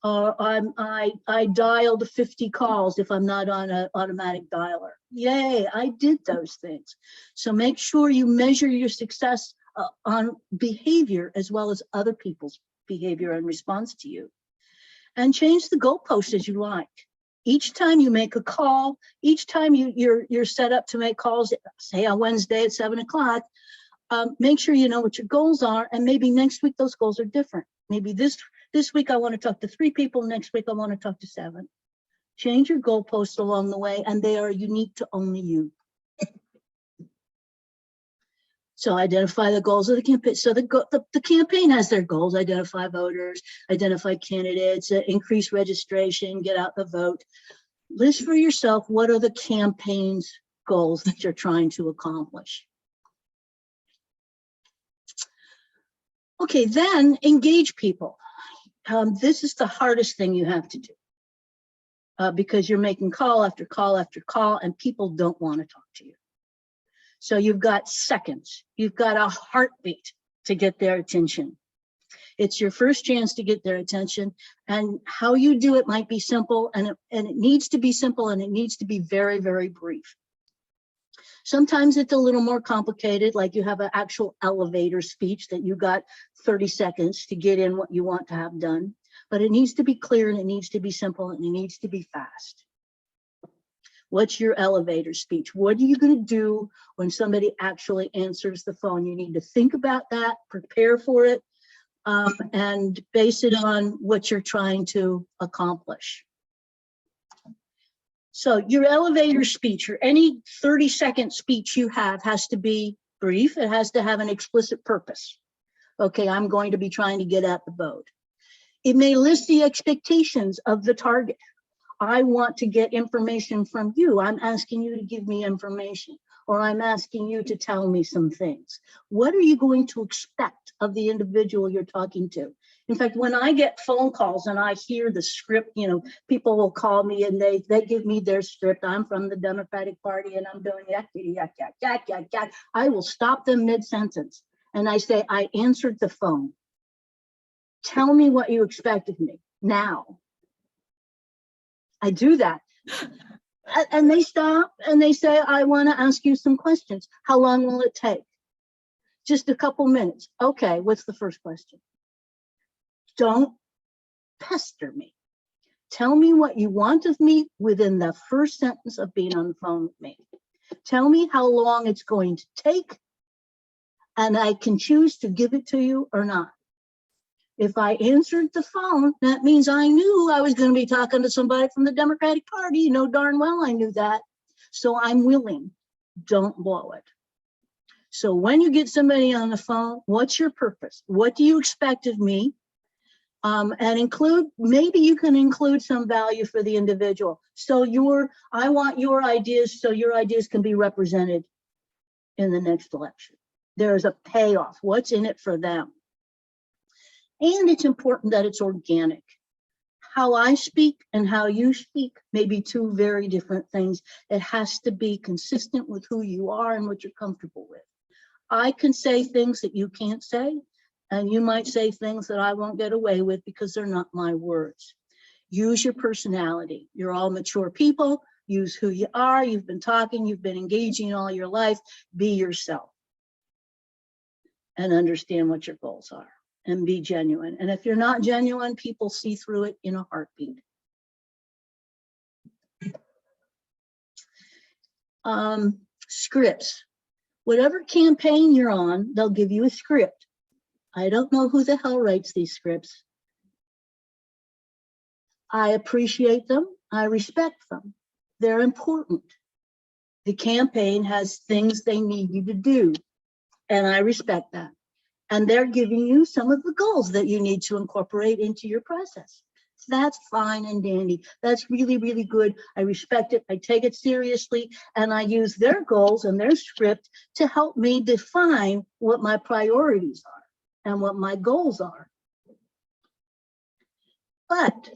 I dialed 50 calls if I'm not on an automatic dialer. Yay, I did those things. So make sure you measure your success on behavior as well as other people's behavior and response to you. And change the goalpost as you like. Each time you make a call, each time you're set up to make calls, say on Wednesday at 7 o'clock, make sure you know what your goals are, and maybe next week those goals are different. Maybe this week I want to talk to 3 people, next week I want to talk to 7. Change your goalposts along the way, and they are unique to only you. So identify the goals of the campaign. So the campaign has their goals: identify voters, identify candidates, increase registration, get out the vote. List for yourself, what are the campaign's goals that you're trying to accomplish? Okay, then engage people. This is the hardest thing you have to do because you're making call after call after call, and people don't want to talk to you. So you've got seconds, you've got a heartbeat to get their attention. It's your first chance to get their attention, and how you do it might be simple, and it needs to be simple, and it needs to be very, very brief. Sometimes it's a little more complicated, like you have an actual elevator speech that you got 30 seconds to get in what you want to have done, but it needs to be clear, and it needs to be simple, and it needs to be fast. What's your elevator speech? What are you going to do when somebody actually answers the phone? You need to think about that, prepare for it, and base it on what you're trying to accomplish. So your elevator speech, or any 30-second speech you have, has to be brief. It has to have an explicit purpose. Okay, I'm going to be trying to get at the vote. It may list the expectations of the target. I want to get information from you. I'm asking you to give me information. or I'm asking you to tell me some things. What are you going to expect of the individual you're talking to? In fact, when I get phone calls and I hear the script, you know, people will call me and they give me their script. I'm from the Democratic Party and I'm doing yak, yak, yak, yak, yak, yak. I will stop them mid-sentence and I say, I answered the phone. Tell me what you expect of me now. I do that. And they stop and they say, I want to ask you some questions. How long will it take? Just a couple minutes. Okay, what's the first question? Don't pester me. Tell me what you want of me within the first sentence of being on the phone with me. Tell me how long it's going to take, and I can choose to give it to you or not. If I answered the phone, that means I knew I was going to be talking to somebody from the Democratic Party. You know darn well I knew that. So I'm willing. Don't blow it. So when you get somebody on the phone, what's your purpose? What do you expect of me? And include, maybe you can include some value for the individual. So I want your ideas so your ideas can be represented in the next election. There's a payoff. What's in it for them? And it's important that it's organic. How I speak and how you speak may be two very different things. It has to be consistent with who you are and what you're comfortable with. I can say things that you can't say, and you might say things that I won't get away with because they're not my words. Use your personality. You're all mature people. Use who you are. You've been talking, you've been engaging all your life. Be yourself and understand what your goals are and be genuine. And if you're not genuine, people see through it in a heartbeat. Scripts. Whatever campaign you're on, they'll give you a script. I don't know who the hell writes these scripts. I appreciate them. I respect them. They're important. The campaign has things they need you to do, and I respect that. And they're giving you some of the goals that you need to incorporate into your process. That's fine and dandy. That's really, really good. I respect it. I take it seriously, and I use their goals and their script to help me define what my priorities are and what my goals are. But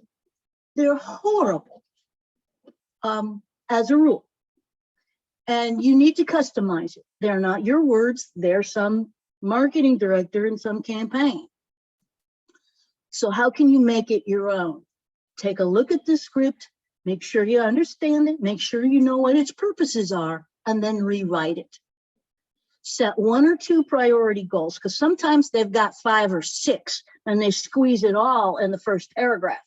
they're horrible as a rule. And you need to customize it. They're not your words. They're some marketing director in some campaign. So how can you make it your own? Take a look at the script, make sure you understand it, make sure you know what its purposes are, and then rewrite it. Set 1 or 2 priority goals, because sometimes they've got 5 or 6 and they squeeze it all in the first paragraph.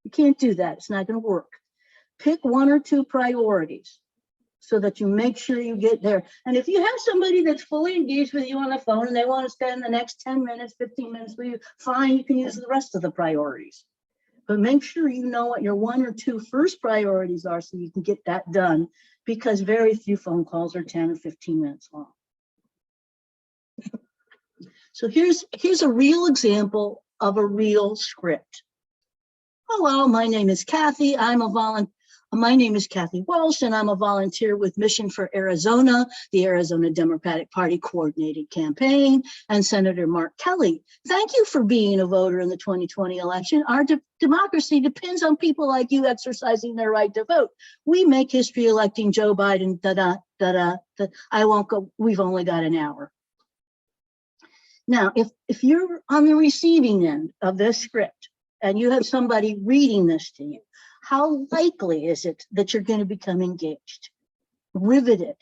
You can't do that. It's not going to work. Pick 1 or 2 priorities so that you make sure you get there. And if you have somebody that's fully engaged with you on the phone and they want to spend the next 10 minutes, 15 minutes with you, fine, you can use the rest of the priorities. But make sure you know what your 1 or 2 first priorities are so you can get that done, because very few phone calls are 10 or 15 minutes long. So here's a real example of a real script. Hello, my name is Kathy. My name is Kathy Walsh, and I'm a volunteer with Mission for Arizona, the Arizona Democratic Party coordinated campaign, and Senator Mark Kelly. Thank you for being a voter in the 2020 election. Our democracy depends on people like you exercising their right to vote. We make history electing Joe Biden, I won't go, we've only got an hour. Now, if you're on the receiving end of this script and you have somebody reading this to you, how likely is it that you're going to become engaged, riveted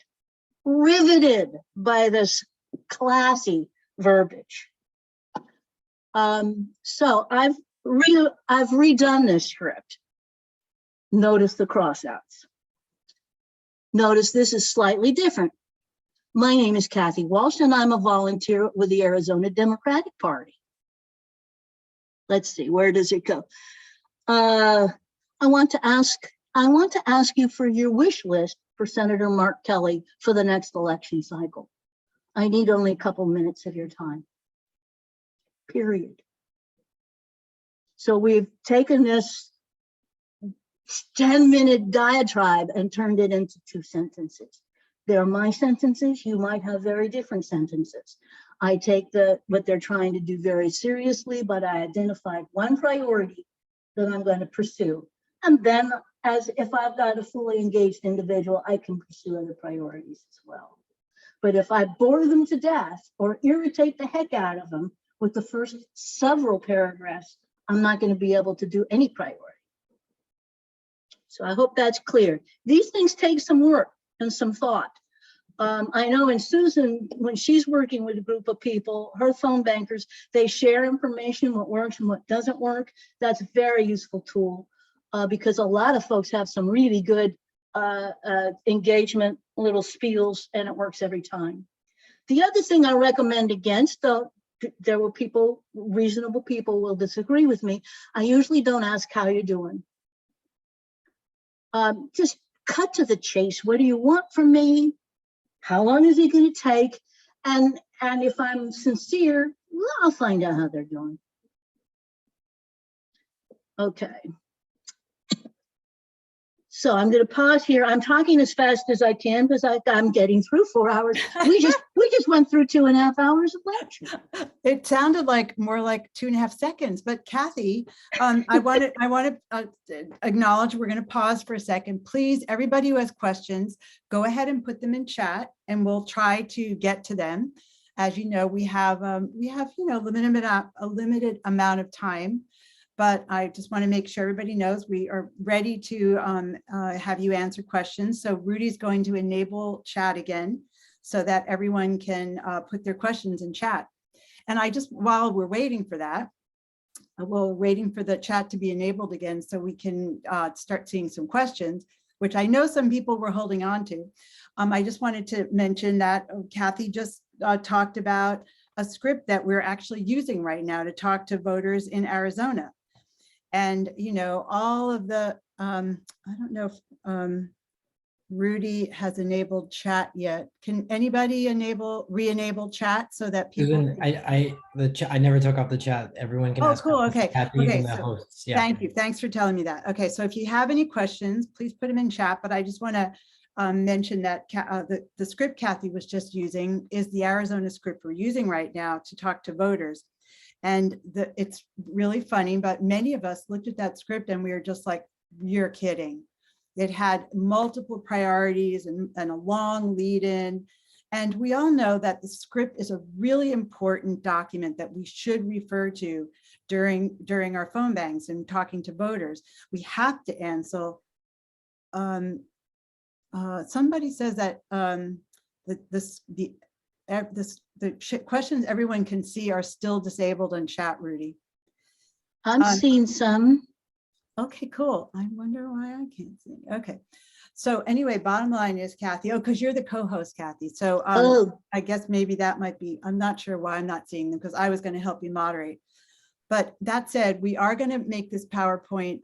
by this classy verbiage? So I've redone this script. Notice the crossouts. Notice this is slightly different. My name is Kathy Walsh, and I'm a volunteer with the Arizona Democratic Party. Let's see, where does it go? I want to ask you for your wish list for Senator Mark Kelly for the next election cycle. I need only a couple minutes of your time, period. So we've taken this 10-minute diatribe and turned it into 2 sentences. They're my sentences. You might have very different sentences. I take what they're trying to do very seriously, but I identified one priority that I'm going to pursue. And then as if I've got a fully engaged individual, I can pursue other priorities as well. But if I bore them to death or irritate the heck out of them with the first several paragraphs, I'm not going to be able to do any priority. So I hope that's clear. These things take some work and some thought. I know in Susan, when she's working with a group of people, her phone bankers, they share information, what works and what doesn't work. That's a very useful tool because a lot of folks have some really good engagement, little spiels, and it works every time. The other thing I recommend against, though, there were people, reasonable people will disagree with me. I usually don't ask how you're doing. Just cut to the chase. What do you want from me? How long is it going to take? And if I'm sincere, well, I'll find out how they're doing. Okay. So I'm going to pause here. I'm talking as fast as I can because I'm getting through 4 hours. We just went through 2.5 hours of lecture. It sounded like more like 2.5 seconds, but Kathy, I want to acknowledge, we're going to pause for a second. Please, everybody who has questions, go ahead and put them in chat and we'll try to get to them. As you know, we have a limited amount of time, but I just want to make sure everybody knows we are ready to have you answer questions. So Rudy's going to enable chat again so that everyone can put their questions in chat. And while we're waiting for that, we're waiting for the chat to be enabled again so we can start seeing some questions, which I know some people were holding on to. I just wanted to mention that Kathy just talked about a script that we're actually using right now to talk to voters in Arizona. And, you know, all of the, I don't know if Rudy has enabled chat yet. Can anybody re-enable chat so that people? Susan, I never took off the chat. Everyone can Oh, ask. cool. questions. Okay. Kathy, Okay. even the So hosts. Yeah. thank you. Thanks for telling me that. Okay. So if you have any questions, please put them in chat. But I just want to mention that the script Kathy was just using is the Arizona script we're using right now to talk to voters. And it's really funny, but many of us looked at that script and we were just like, you're kidding. It had multiple priorities and a long lead in. And we all know that the script is a really important document that we should refer to during our phone banks and talking to voters. We have to answer. Somebody says that the questions everyone can see are still disabled in chat, Rudy. I'm seeing some. Okay, cool. I wonder why I can't see. Okay. So anyway, bottom line is, Kathy, because you're the co-host, Kathy. So I guess maybe that might be, I'm not sure why I'm not seeing them because I was going to help you moderate. But that said, we are going to make this PowerPoint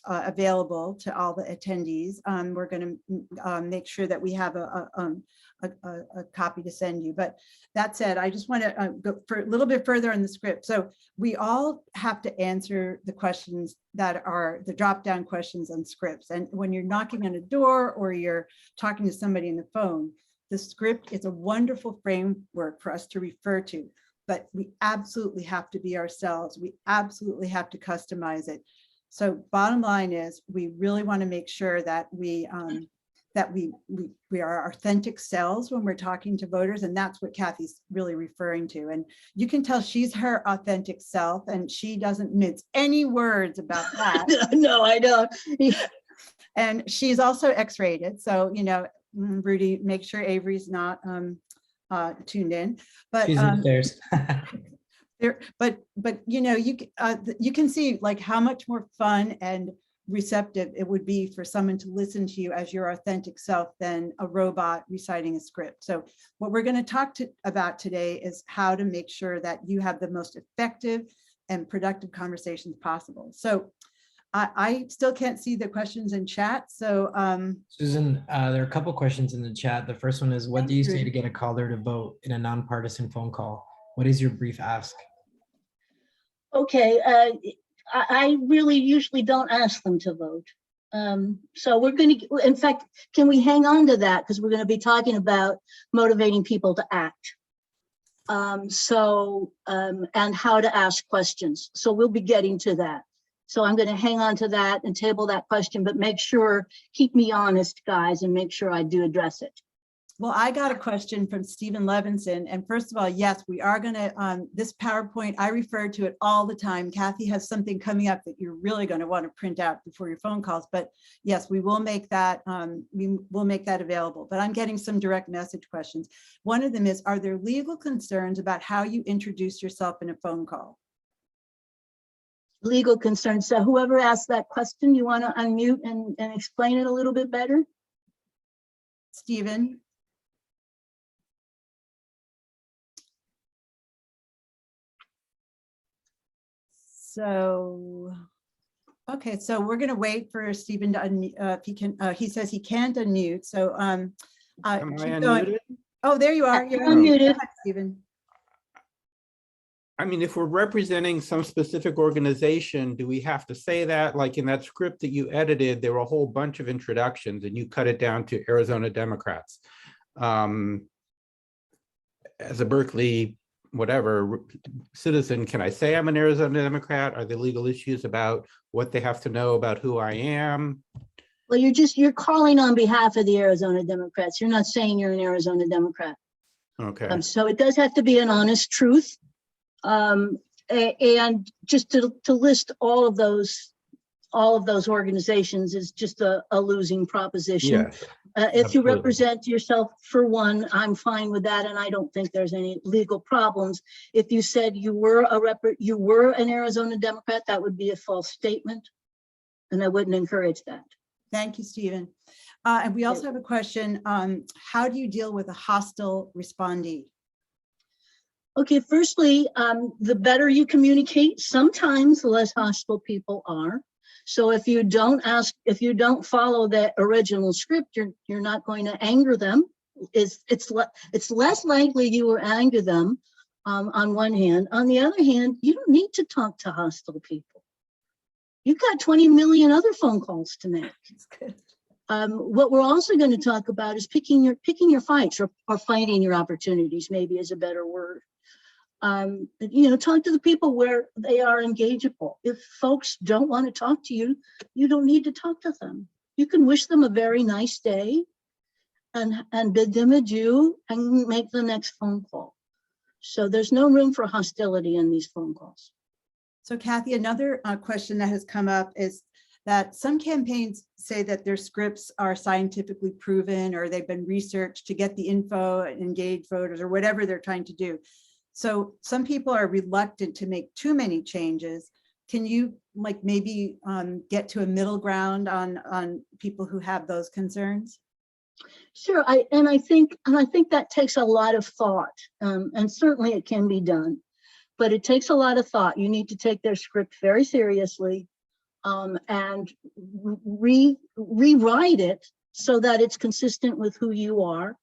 available to all the attendees. We're going to make sure that we have a copy to send you. But that said, I just want to go for a little bit further on the script. So we all have to answer the questions that are the drop-down questions on scripts. And when you're knocking on a door or you're talking to somebody on the phone, the script is a wonderful framework for us to refer to. But we absolutely have to be ourselves. We absolutely have to customize it. So bottom line is, we really want to make sure that we are our authentic selves when we're talking to voters, and that's what Kathy's really referring to. And you can tell she's her authentic self, and she doesn't mince any words about that. No, I don't. And she's also X-rated, so you know, Rudy, make sure Avery's not tuned in, but She's upstairs. but you know, you can see like how much more fun and receptive it would be for someone to listen to you as your authentic self than a robot reciting a script. So what we're going to talk about today is how to make sure that you have the most effective and productive conversations possible. So I still can't see the questions in chat. So Susan, there are a couple questions in the chat. The first one is, what do you say to get a caller to vote in a nonpartisan phone call? What is your brief ask? Okay, I really usually don't ask them to vote. So we're going to, in fact, can we hang on to that? Because we're going to be talking about motivating people to act. And how to ask questions. So we'll be getting to that. So I'm going to hang on to that and table that question, but make sure, keep me honest, guys, and make sure I do address it. Well, I got a question from Stephen Levinson. And first of all, yes, we are going to, this PowerPoint, I refer to it all the time. Kathy has something coming up that you're really going to want to print out before your phone calls. But yes, we will make that, available. But I'm getting some direct message questions. One of them is, are there legal concerns about how you introduce yourself in a phone call? Legal concerns. So whoever asked that question, you want to unmute and explain it a little bit better? Stephen? So, okay, so we're going to wait for Stephen to unmute, if he can, he says he can't unmute, so Am I keep going. unmuted? Oh, there you are. You're unmuted. Go ahead, Stephen. I mean, if we're representing some specific organization, do we have to say that? Like in that script that you edited, there were a whole bunch of introductions and you cut it down to Arizona Democrats. As a Berkeley, whatever citizen, can I say I'm an Arizona Democrat? Are there legal issues about what they have to know about who I am? Well, you're calling on behalf of the Arizona Democrats. You're not saying you're an Arizona Democrat. Okay. So it does have to be an honest truth. And just to list all of those organizations is just a losing proposition. Yes, If you absolutely. represent yourself for one, I'm fine with that, and I don't think there's any legal problems. If you said you were an Arizona Democrat, that would be a false statement, and I wouldn't encourage that. Thank you, Stephen. And we also have a question, how do you deal with a hostile respondee? Okay, firstly, the better you communicate, sometimes the less hostile people are. So if you don't follow the original script, you're not going to anger them. It's less likely you will anger them on one hand. On the other hand, you don't need to talk to hostile people. You've got 20 million other phone calls to make. What we're also going to talk about is picking your fights or finding your opportunities, maybe is a better word. Talk to the people where they are engageable. If folks don't want to talk to you, you don't need to talk to them. You can wish them a very nice day and bid them adieu and make the next phone call. So there's no room for hostility in these phone calls. So Kathy, another question that has come up is that some campaigns say that their scripts are scientifically proven or they've been researched to get the info and engage voters or whatever they're trying to do. So some people are reluctant to make too many changes. Can you maybe get to a middle ground on people who have those concerns? Sure, I think that takes a lot of thought, and certainly it can be done, but it takes a lot of thought. You need to take their script very seriously and rewrite it so that it's consistent with who you are.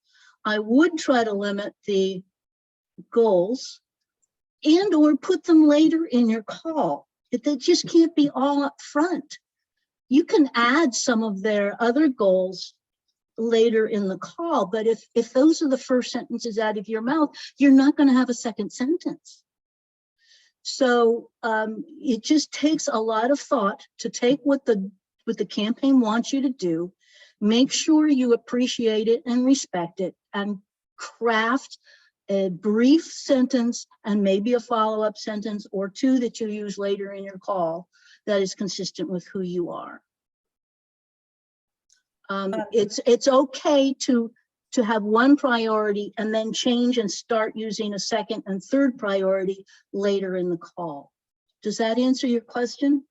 I would try to limit the goals and or put them later in your call. They just can't be all up front. You can add some of their other goals later in the call, but if those are the first sentences out of your mouth, you're not going to have a second sentence. So it just takes a lot of thought to take what the campaign wants you to do, make sure you appreciate it and respect it, and craft a brief sentence and maybe a follow-up sentence or two that you use later in your call that is consistent with who you are. It's okay to have one priority and then change and start using a second and third priority later in the call. Does that answer your question?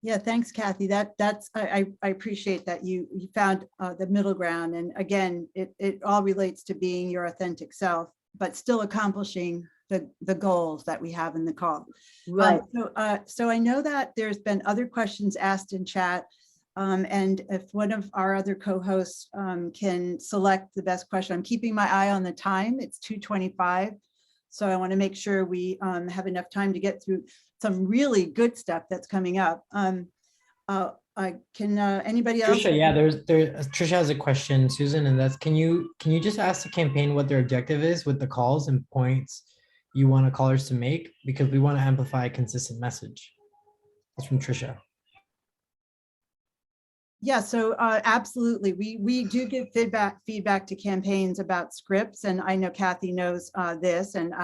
Yeah, thanks, Kathy. I appreciate that you found the middle ground. And again, it all relates to being your authentic self, but still accomplishing the goals that we have in the call. Right. So I know that there's been other questions asked in chat. And if one of our other co-hosts can select the best question, I'm keeping my eye on the time. It's 2:25. So I want to make sure we have enough time to get through some really good stuff that's coming up. Anybody else? Trisha, yeah, Trisha has a question, Susan, and that's, can you just ask the campaign what their objective is with the calls and points you want callers to make? Because we want to amplify a consistent message. That's from Trisha. Yeah, so absolutely. We do give feedback to campaigns about scripts, and I know Kathy knows this, and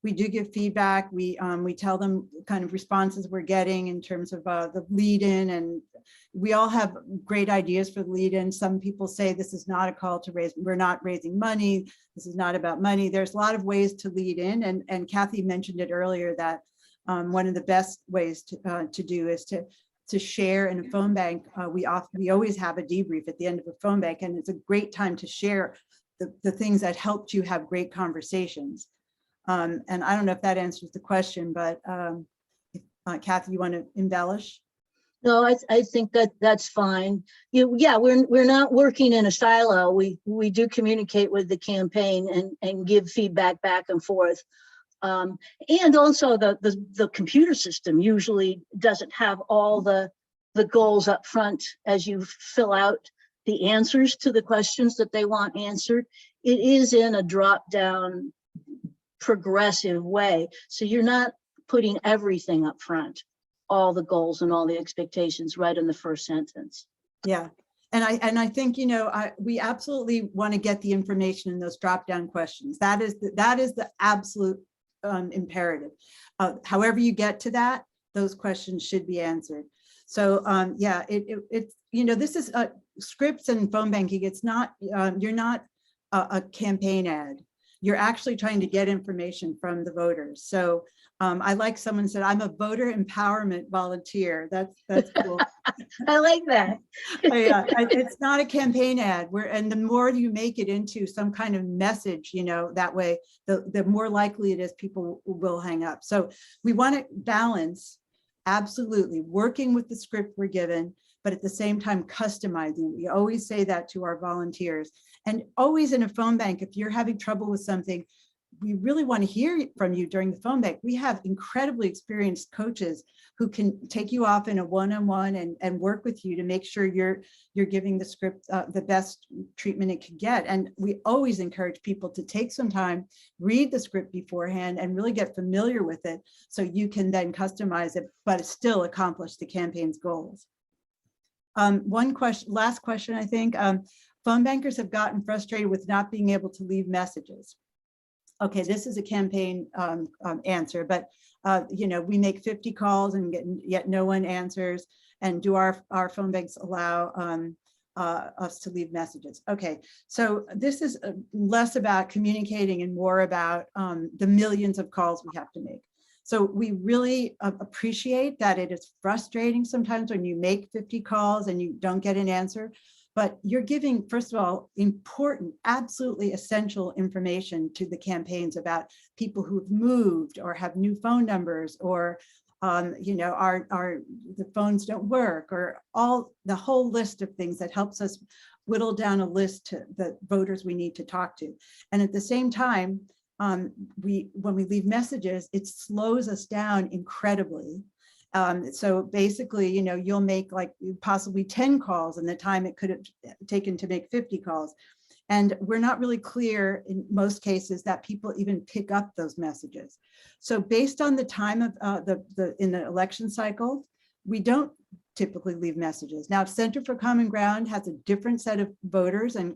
we do give feedback. We tell them kind of responses we're getting in terms of the lead in, and we all have great ideas for the lead in. Some people say this is not a call to raise, we're not raising money. This is not about money. There's a lot of ways to lead in, and Kathy mentioned it earlier that one of the best ways to do is to share in a phone bank. We always have a debrief at the end of a phone bank, and it's a great time to share the things that helped you have great conversations. And I don't know if that answers the question, but Kathy, you want to embellish? No, I think that's fine. Yeah, we're not working in a silo. We do communicate with the campaign and give feedback back and forth. And also the computer system usually doesn't have all the goals up front as you fill out the answers to the questions that they want answered. It is in a drop down progressive way. So you're not putting everything up front, all the goals and all the expectations right in the first sentence. Yeah. And I think, we absolutely want to get the information in those drop down questions. That is the absolute imperative. However you get to that, those questions should be answered. So yeah, it's this is scripts and phone banking. It's not you're not a campaign ad. You're actually trying to get information from the voters. So I like someone said, I'm a voter empowerment volunteer. That's cool. I like that. Yeah, it's not a campaign ad. And the more you make it into some kind of message, that way, the more likely it is people will hang up. So we want to balance, absolutely, working with the script we're given, but at the same time customizing. We always say that to our volunteers. And always in a phone bank, if you're having trouble with something, we really want to hear from you during the phone bank. We have incredibly experienced coaches who can take you off in a one-on-one and work with you to make sure you're giving the script the best treatment it could get. And we always encourage people to take some time, read the script beforehand, and really get familiar with it so you can then customize it, but still accomplish the campaign's goals. Last question, I think. Phone bankers have gotten frustrated with not being able to leave messages. Okay, this is a campaign answer, but we make 50 calls and yet no one answers. And do our phone banks allow us to leave messages? Okay, so this is less about communicating and more about the millions of calls we have to make. So we really appreciate that it is frustrating sometimes when you make 50 calls and you don't get an answer. But you're giving, first of all, important, absolutely essential information to the campaigns about people who've moved or have new phone numbers, or the phones don't work, or the whole list of things that helps us whittle down a list to the voters we need to talk to. And at the same time, when we leave messages, it slows us down incredibly. So basically, you'll make like possibly 10 calls in the time it could have taken to make 50 calls. And we're not really clear in most cases that people even pick up those messages. So based on the time of in the election cycle, we don't typically leave messages. Now, Center for Common Ground has a different set of voters, and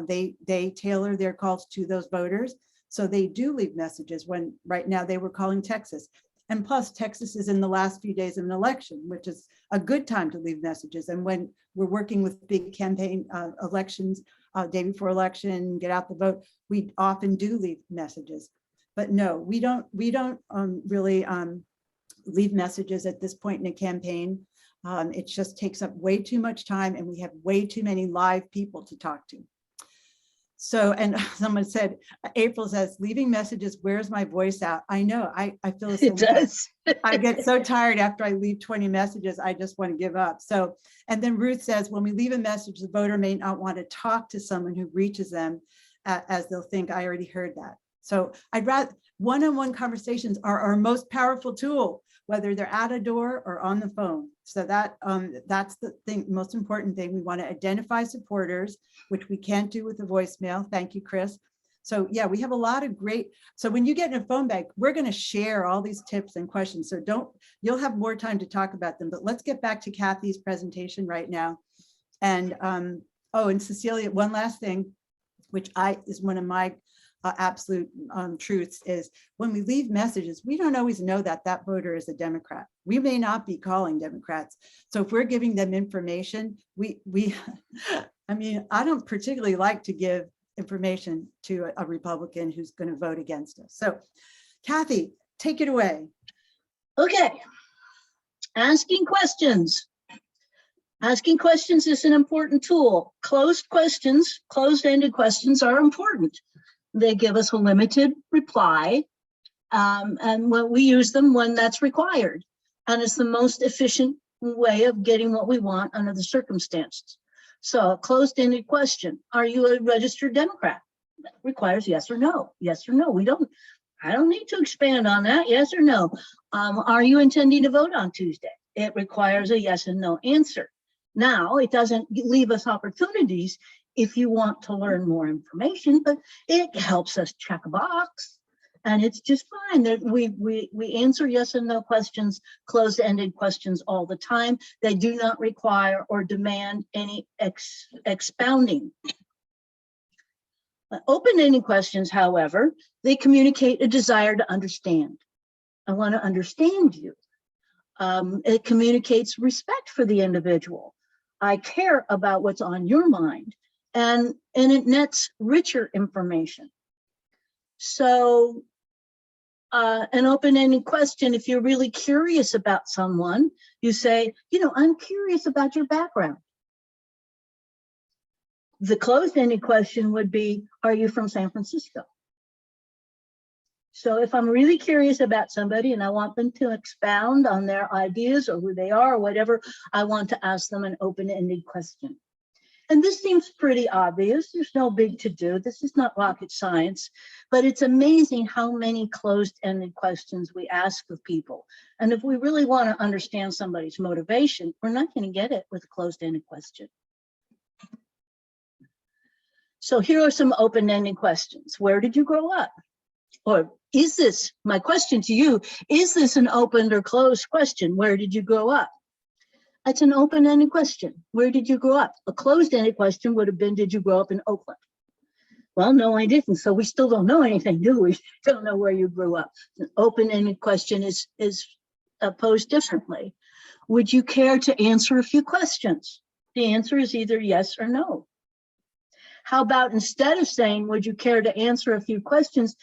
they tailor their calls to those voters. So they do leave messages when right now they were calling Texas. And plus, Texas is in the last few days of an election, which is a good time to leave messages. And when we're working with big campaign elections, day before election, get out the vote, we often do leave messages. But no, we don't really leave messages at this point in a campaign. It just takes up way too much time, and we have way too many live people to talk to. So, and someone said, April says, leaving messages wears my voice out. I know, I feel the same way. I get so tired after I leave 20 messages, I just want to give up. So, and then Ruth says, when we leave a message, the voter may not want to talk to someone who reaches them, as they'll think, I already heard that. So I'd rather, one-on-one conversations are our most powerful tool, whether they're at a door or on the phone. So that that's the thing, most important thing. We want to identify supporters, which we can't do with the voicemail. Thank you, Chris. So yeah, we have a lot of great, so when you get in a phone bank, we're going to share all these tips and questions. So you'll have more time to talk about them, but let's get back to Kathy's presentation right now. And oh, and Cecilia, one last thing, which is one of my absolute truths, is when we leave messages, we don't always know that that voter is a Democrat. We may not be calling Democrats. So if we're giving them information, I mean, I don't particularly like to give information to a Republican who's going to vote against us. So Kathy, take it away. Okay. Asking questions. Asking questions is an important tool. Closed questions, closed-ended questions are important. They give us a limited reply, and when we use them when that's required. And it's the most efficient way of getting what we want under the circumstances. So a closed-ended question, are you a registered Democrat? That requires yes or no. Yes or no. I don't need to expand on that. Yes or no. Are you intending to vote on Tuesday? It requires a yes and no answer. Now, it doesn't leave us opportunities if you want to learn more information, but it helps us check a box. And it's just fine that we answer yes and no questions, closed-ended questions all the time. They do not require or demand any expounding. Open-ended questions, however, they communicate a desire to understand. I want to understand you. It communicates respect for the individual. I care about what's on your mind, and it nets richer information. So an open-ended question, if you're really curious about someone, you say, I'm curious about your background. The closed-ended question would be, are you from San Francisco? So if I'm really curious about somebody and I want them to expound on their ideas or who they are or whatever, I want to ask them an open-ended question. And this seems pretty obvious. There's no big to do. This is not rocket science, but it's amazing how many closed-ended questions we ask of people. And if we really want to understand somebody's motivation, we're not going to get it with a closed-ended question. So here are some open-ended questions. Where did you grow up? Or is this, my question to you, is this an open or closed question? Where did you grow up? That's an open-ended question. Where did you grow up? A closed-ended question would have been, did you grow up in Oakland? Well, no, I didn't. So we still don't know anything, do we? Don't know where you grew up. An open-ended question is posed differently. Would you care to answer a few questions? The answer is either yes or no. How about instead of saying, would you care to answer a few questions,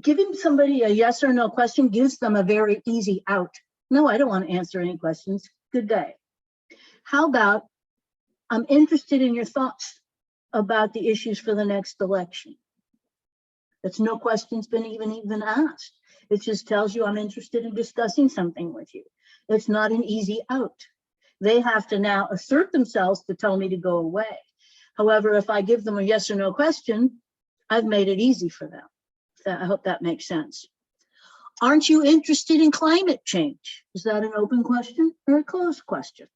giving somebody a yes or no question gives them a very easy out. No, I don't want to answer any questions. Good day. How about, I'm interested in your thoughts about the issues for the next election. That's no questions been even asked. It just tells you I'm interested in discussing something with you. It's not an easy out. They have to now assert themselves to tell me to go away. However, if I give them a yes or no question, I've made it easy for them. I hope that makes sense. Aren't you interested in climate change? Is that an open question or a closed question?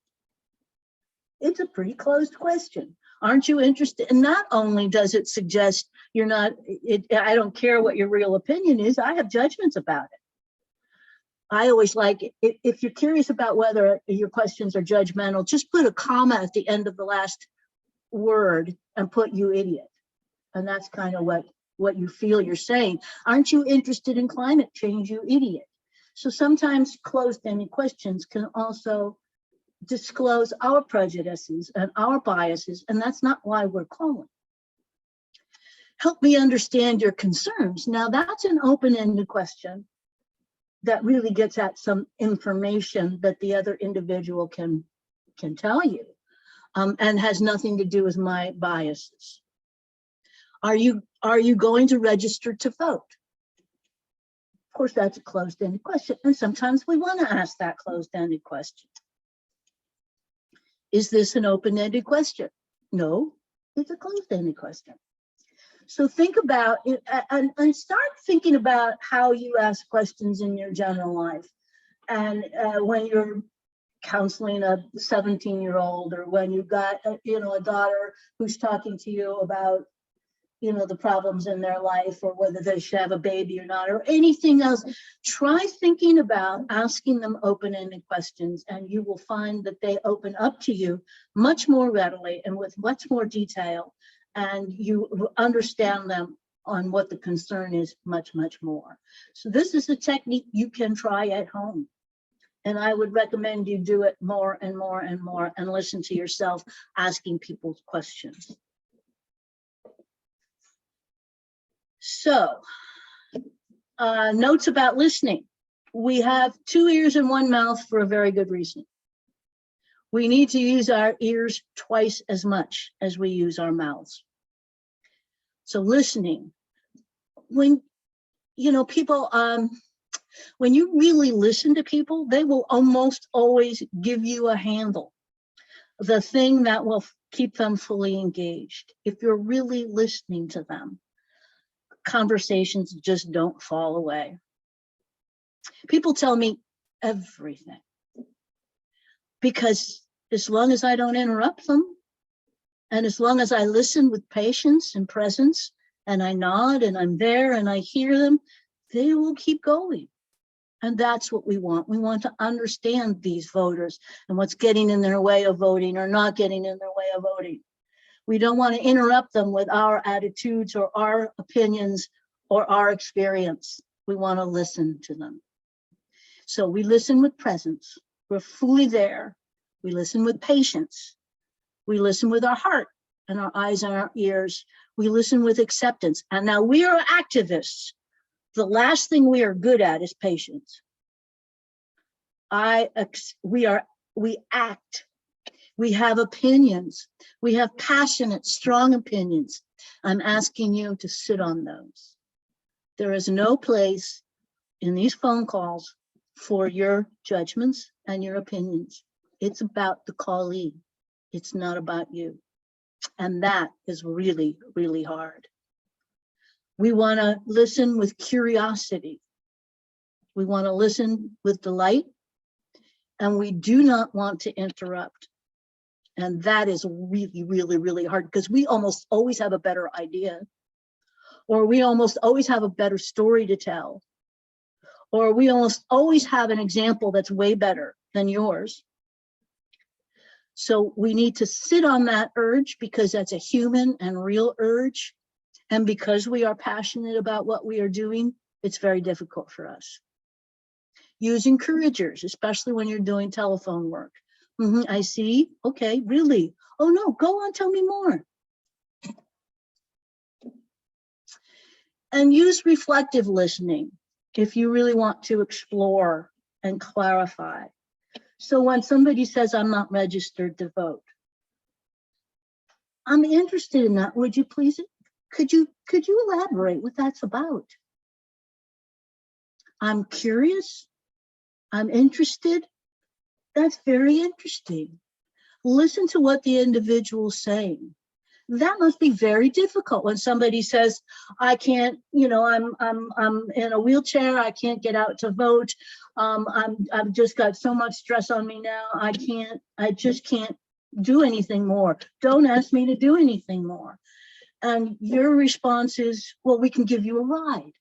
It's a pretty closed question. Aren't you interested? And not only does it suggest you're not, I don't care what your real opinion is, I have judgments about it. I always like it. If you're curious about whether your questions are judgmental, just put a comma at the end of the last word and put you idiot. And that's kind of what you feel you're saying. Aren't you interested in climate change, you idiot? So sometimes closed-ended questions can also disclose our prejudices and our biases, and that's not why we're calling. Help me understand your concerns. Now that's an open-ended question that really gets at some information that the other individual can tell you, and has nothing to do with my biases. Are you going to register to vote? Of course, that's a closed-ended question, and sometimes we want to ask that closed-ended question. Is this an open-ended question? No, it's a closed-ended question. So think about it and start thinking about how you ask questions in your general life. And when you're counseling a 17-year-old, or when you've got a daughter who's talking to you about the problems in their life, or whether they should have a baby or not, or anything else, try thinking about asking them open-ended questions, and you will find that they open up to you much more readily and with much more detail, and you understand them on what the concern is much more. So this is a technique you can try at home. And I would recommend you do it more and more and more, and listen to yourself asking people questions. So, notes about listening. We have 2 ears and 1 mouth for a very good reason. We need to use our ears twice as much as we use our mouths. So listening, when people, when you really listen to people, they will almost always give you a handle, the thing that will keep them fully engaged. If you're really listening to them, conversations just don't fall away. People tell me everything, because as long as I don't interrupt them, and as long as I listen with patience and presence, and I nod and I'm there and I hear them, they will keep going. And that's what we want. We want to understand these voters and what's getting in their way of voting or not getting in their way of voting. We don't want to interrupt them with our attitudes or our opinions or our experience. We want to listen to them. So we listen with presence. We're fully there. We listen with patience. We listen with our heart and our eyes and our ears. We listen with acceptance. And now we are activists. The last thing we are good at is patience. We act. We have opinions. We have passionate, strong opinions. I'm asking you to sit on those. There is no place in these phone calls for your judgments and your opinions. It's about the callee. It's not about you. And that is really, really hard. We want to listen with curiosity. We want to listen with delight. And we do not want to interrupt. And that is really, really, really hard, because we almost always have a better idea, or we almost always have a better story to tell, or we almost always have an example that's way better than yours. So we need to sit on that urge, because that's a human and real urge. And because we are passionate about what we are doing, it's very difficult for us. Use encouragers, especially when you're doing telephone work. I see. Okay, really? Oh no, go on, tell me more. And use reflective listening if you really want to explore and clarify. So when somebody says, I'm not registered to vote, I'm interested in that. Would you please, could you elaborate what that's about? I'm curious. I'm interested. That's very interesting. Listen to what the individual's saying. That must be very difficult when somebody says, I can't, I'm in a wheelchair, I can't get out to vote. I've just got so much stress on me now. I just can't do anything more. Don't ask me to do anything more. And your response is, well, we can give you a ride.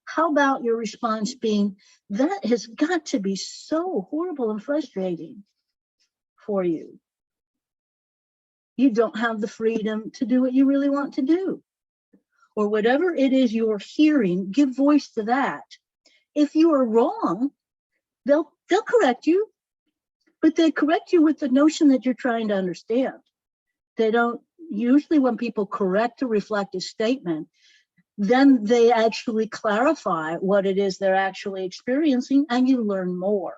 How about your response being, that has got to be so horrible and frustrating for you. You don't have the freedom to do what you really want to do. Or whatever it is you're hearing, give voice to that. If you are wrong, they'll correct you, but they correct you with the notion that you're trying to understand. They don't, usually when people correct a reflective statement, then they actually clarify what it is they're actually experiencing, and you learn more.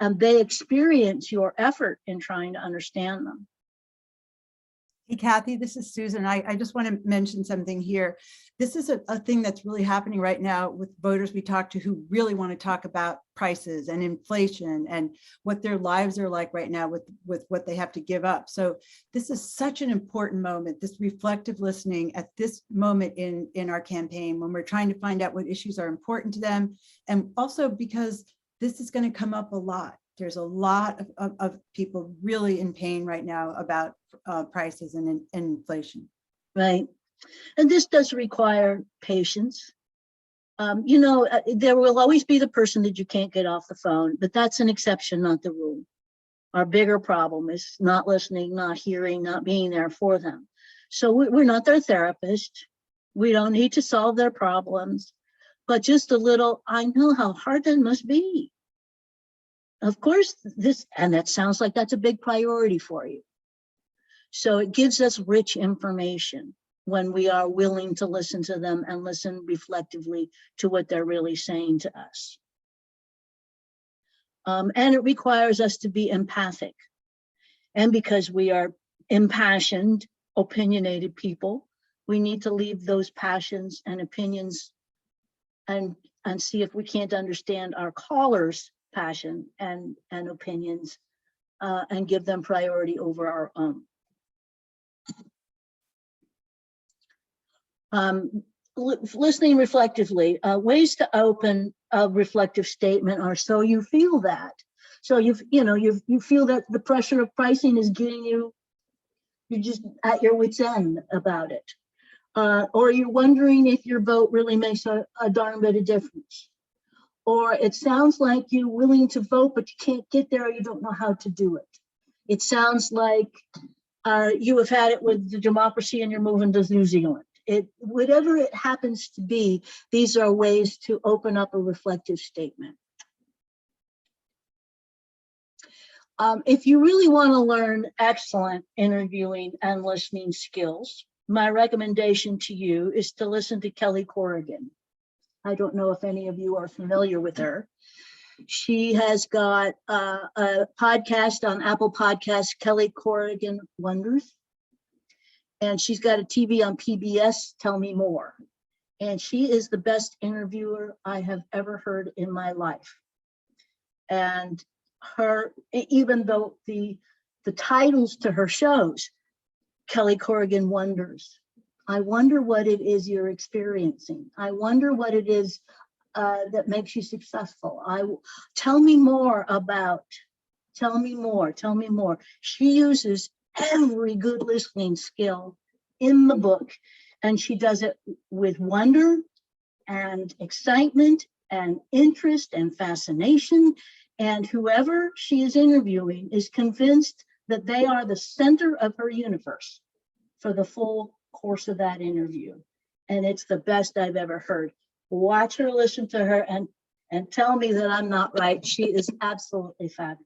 And they experience your effort in trying to understand them. Hey, Kathy, this is Susan. I just want to mention something here. this is a thing that's really happening right now with voters we talk to who really want to talk about prices and inflation and what their lives are like right now with what they have to give up. So this is such an important moment, this reflective listening at this moment in our campaign when we're trying to find out what issues are important to them. And also because this is going to come up a lot. There's a lot of people really in pain right now about prices and inflation. Right. And this does require patience. There will always be the person that you can't get off the phone, but that's an exception, not the rule. Our bigger problem is not listening, not hearing, not being there for them. So we're not their therapist. We don't need to solve their problems, but just a little, I know how hard that must be. Of course, and that sounds like that's a big priority for you. So it gives us rich information when we are willing to listen to them and listen reflectively to what they're really saying to us. And it requires us to be empathic. And because we are impassioned, opinionated people, we need to leave those passions and opinions and see if we can't understand our callers' passion and opinions and give them priority over our own. Listening reflectively, ways to open a reflective statement are so you feel that. So you feel that the pressure of pricing is getting you're just at your wit's end about it. Or you're wondering if your vote really makes a darn bit of difference. Or it sounds like you're willing to vote, but you can't get there or you don't know how to do it. It sounds like you have had it with the democracy and you're moving to New Zealand. Whatever it happens to be, these are ways to open up a reflective statement. If you really want to learn excellent interviewing and listening skills, my recommendation to you is to listen to Kelly Corrigan. I don't know if any of you are familiar with her. She has got a podcast on Apple Podcasts, Kelly Corrigan Wonders. And she's got a TV on PBS, Tell Me More. And she is the best interviewer I have ever heard in my life. And even though the titles to her shows, Kelly Corrigan Wonders, I wonder what it is you're experiencing. I wonder what it is that makes you successful. Tell me more about, tell me more. She uses every good listening skill in the book, and she does it with wonder and excitement and interest and fascination. And whoever she is interviewing is convinced that they are the center of her universe for the full course of that interview. And it's the best I've ever heard. Watch her, listen to her, and tell me that I'm not right. She is absolutely fabulous.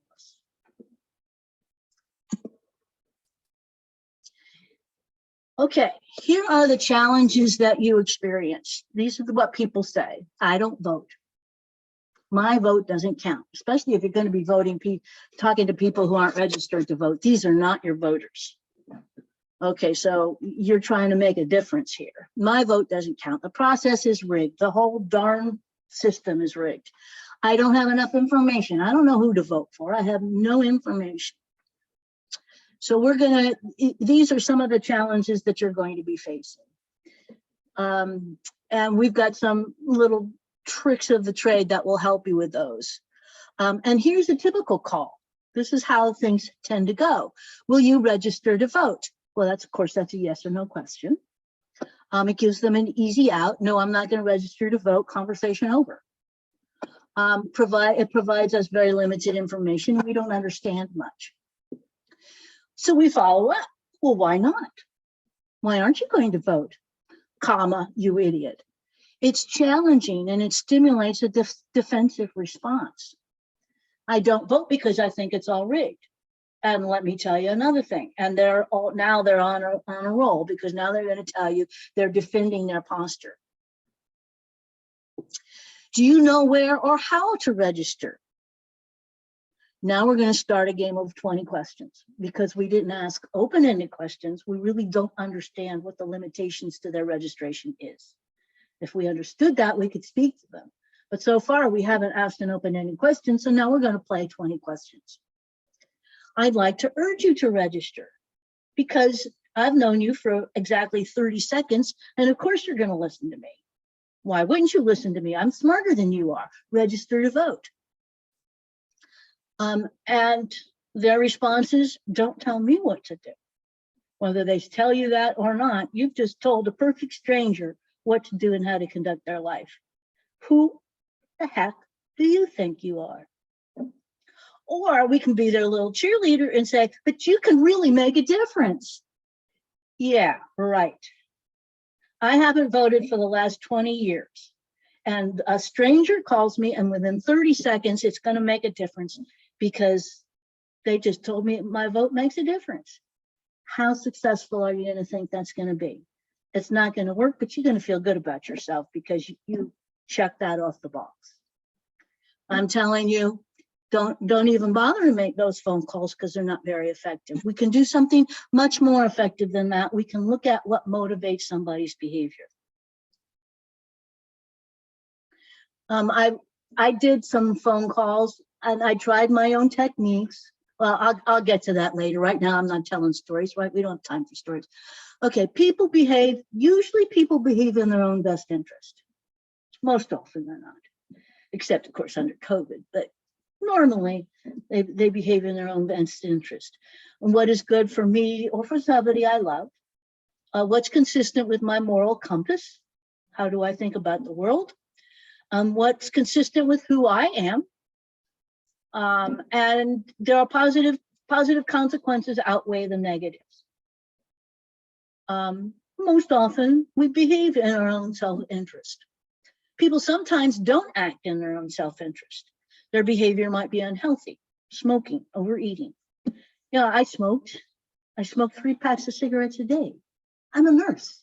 Okay, here are the challenges that you experience. These are what people say. I don't vote. My vote doesn't count, especially if you're going to be talking to people who aren't registered to vote. These are not your voters. Okay, so you're trying to make a difference here. My vote doesn't count. The process is rigged. The whole darn system is rigged. I don't have enough information. I don't know who to vote for. I have no information. So these are some of the challenges that you're going to be facing. And we've got some little tricks of the trade that will help you with those. And here's a typical call. This is how things tend to go. Will you register to vote? Well, of course, that's a yes or no question. It gives them an easy out. No, I'm not going to register to vote. Conversation over. It provides us very limited information. We don't understand much. So we follow up. Well, why not? Why aren't you going to vote? Comma, you idiot. It's challenging and it stimulates a defensive response. I don't vote because I think it's all rigged. And let me tell you another thing. And they're on a roll because now they're going to tell you they're defending their posture. Do you know where or how to register? Now we're going to start a game of 20 questions because we didn't ask open-ended questions. We really don't understand what the limitations to their registration is. If we understood that, we could speak to them. But so far, we haven't asked an open-ended question, so now we're going to play 20 questions. I'd like to urge you to register because I've known you for exactly 30 seconds, and of course you're going to listen to me. Why wouldn't you listen to me? I'm smarter than you are. Register to vote. And their response is, don't tell me what to do. Whether they tell you that or not, you've just told a perfect stranger what to do and how to conduct their life. Who the heck do you think you are? Or we can be their little cheerleader and say, but you can really make a difference. Yeah, right. I haven't voted for the last 20 years. And a stranger calls me, and within 30 seconds, it's going to make a difference because they just told me my vote makes a difference. How successful are you going to think that's going to be? It's not going to work, but you're going to feel good about yourself because you check that off the box. I'm telling you, don't even bother to make those phone calls because they're not very effective. We can do something much more effective than that. We can look at what motivates somebody's behavior. I did some phone calls and I tried my own techniques. Well, I'll get to that later. Right now, I'm not telling stories, right? We don't have time for stories. Okay, usually people behave in their own best interest. Most often they're not, except of course under COVID, but normally they behave in their own best interest. And what is good for me or for somebody I love, what's consistent with my moral compass, how do I think about the world, what's consistent with who I am, and there are positive consequences outweigh the negatives. Most often we behave in our own self-interest. People sometimes don't act in their own self-interest. Their behavior might be unhealthy, smoking, overeating. Yeah, I smoked 3 packs of cigarettes a day. I'm a nurse.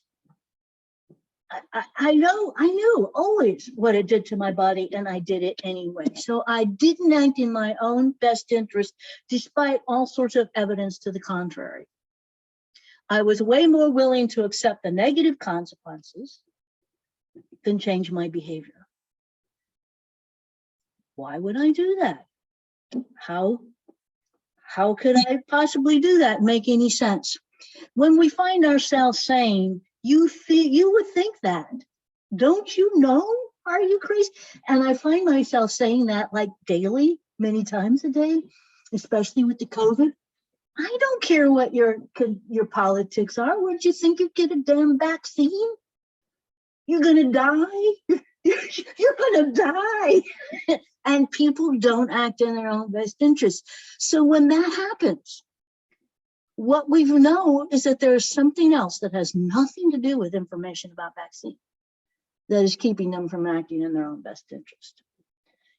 I knew always what it did to my body, and I did it anyway. So I didn't act in my own best interest, despite all sorts of evidence to the contrary. I was way more willing to accept the negative consequences than change my behavior. Why would I do that? How could I possibly do that and make any sense? When we find ourselves saying, you would think that, don't you know? Are you crazy? And I find myself saying that like daily, many times a day, especially with the COVID. I don't care what your politics are. Would you think you'd get a damn vaccine? You're gonna die. You're gonna die. And people don't act in their own best interest. So when that happens, what we know is that there is something else that has nothing to do with information about vaccine that is keeping them from acting in their own best interest.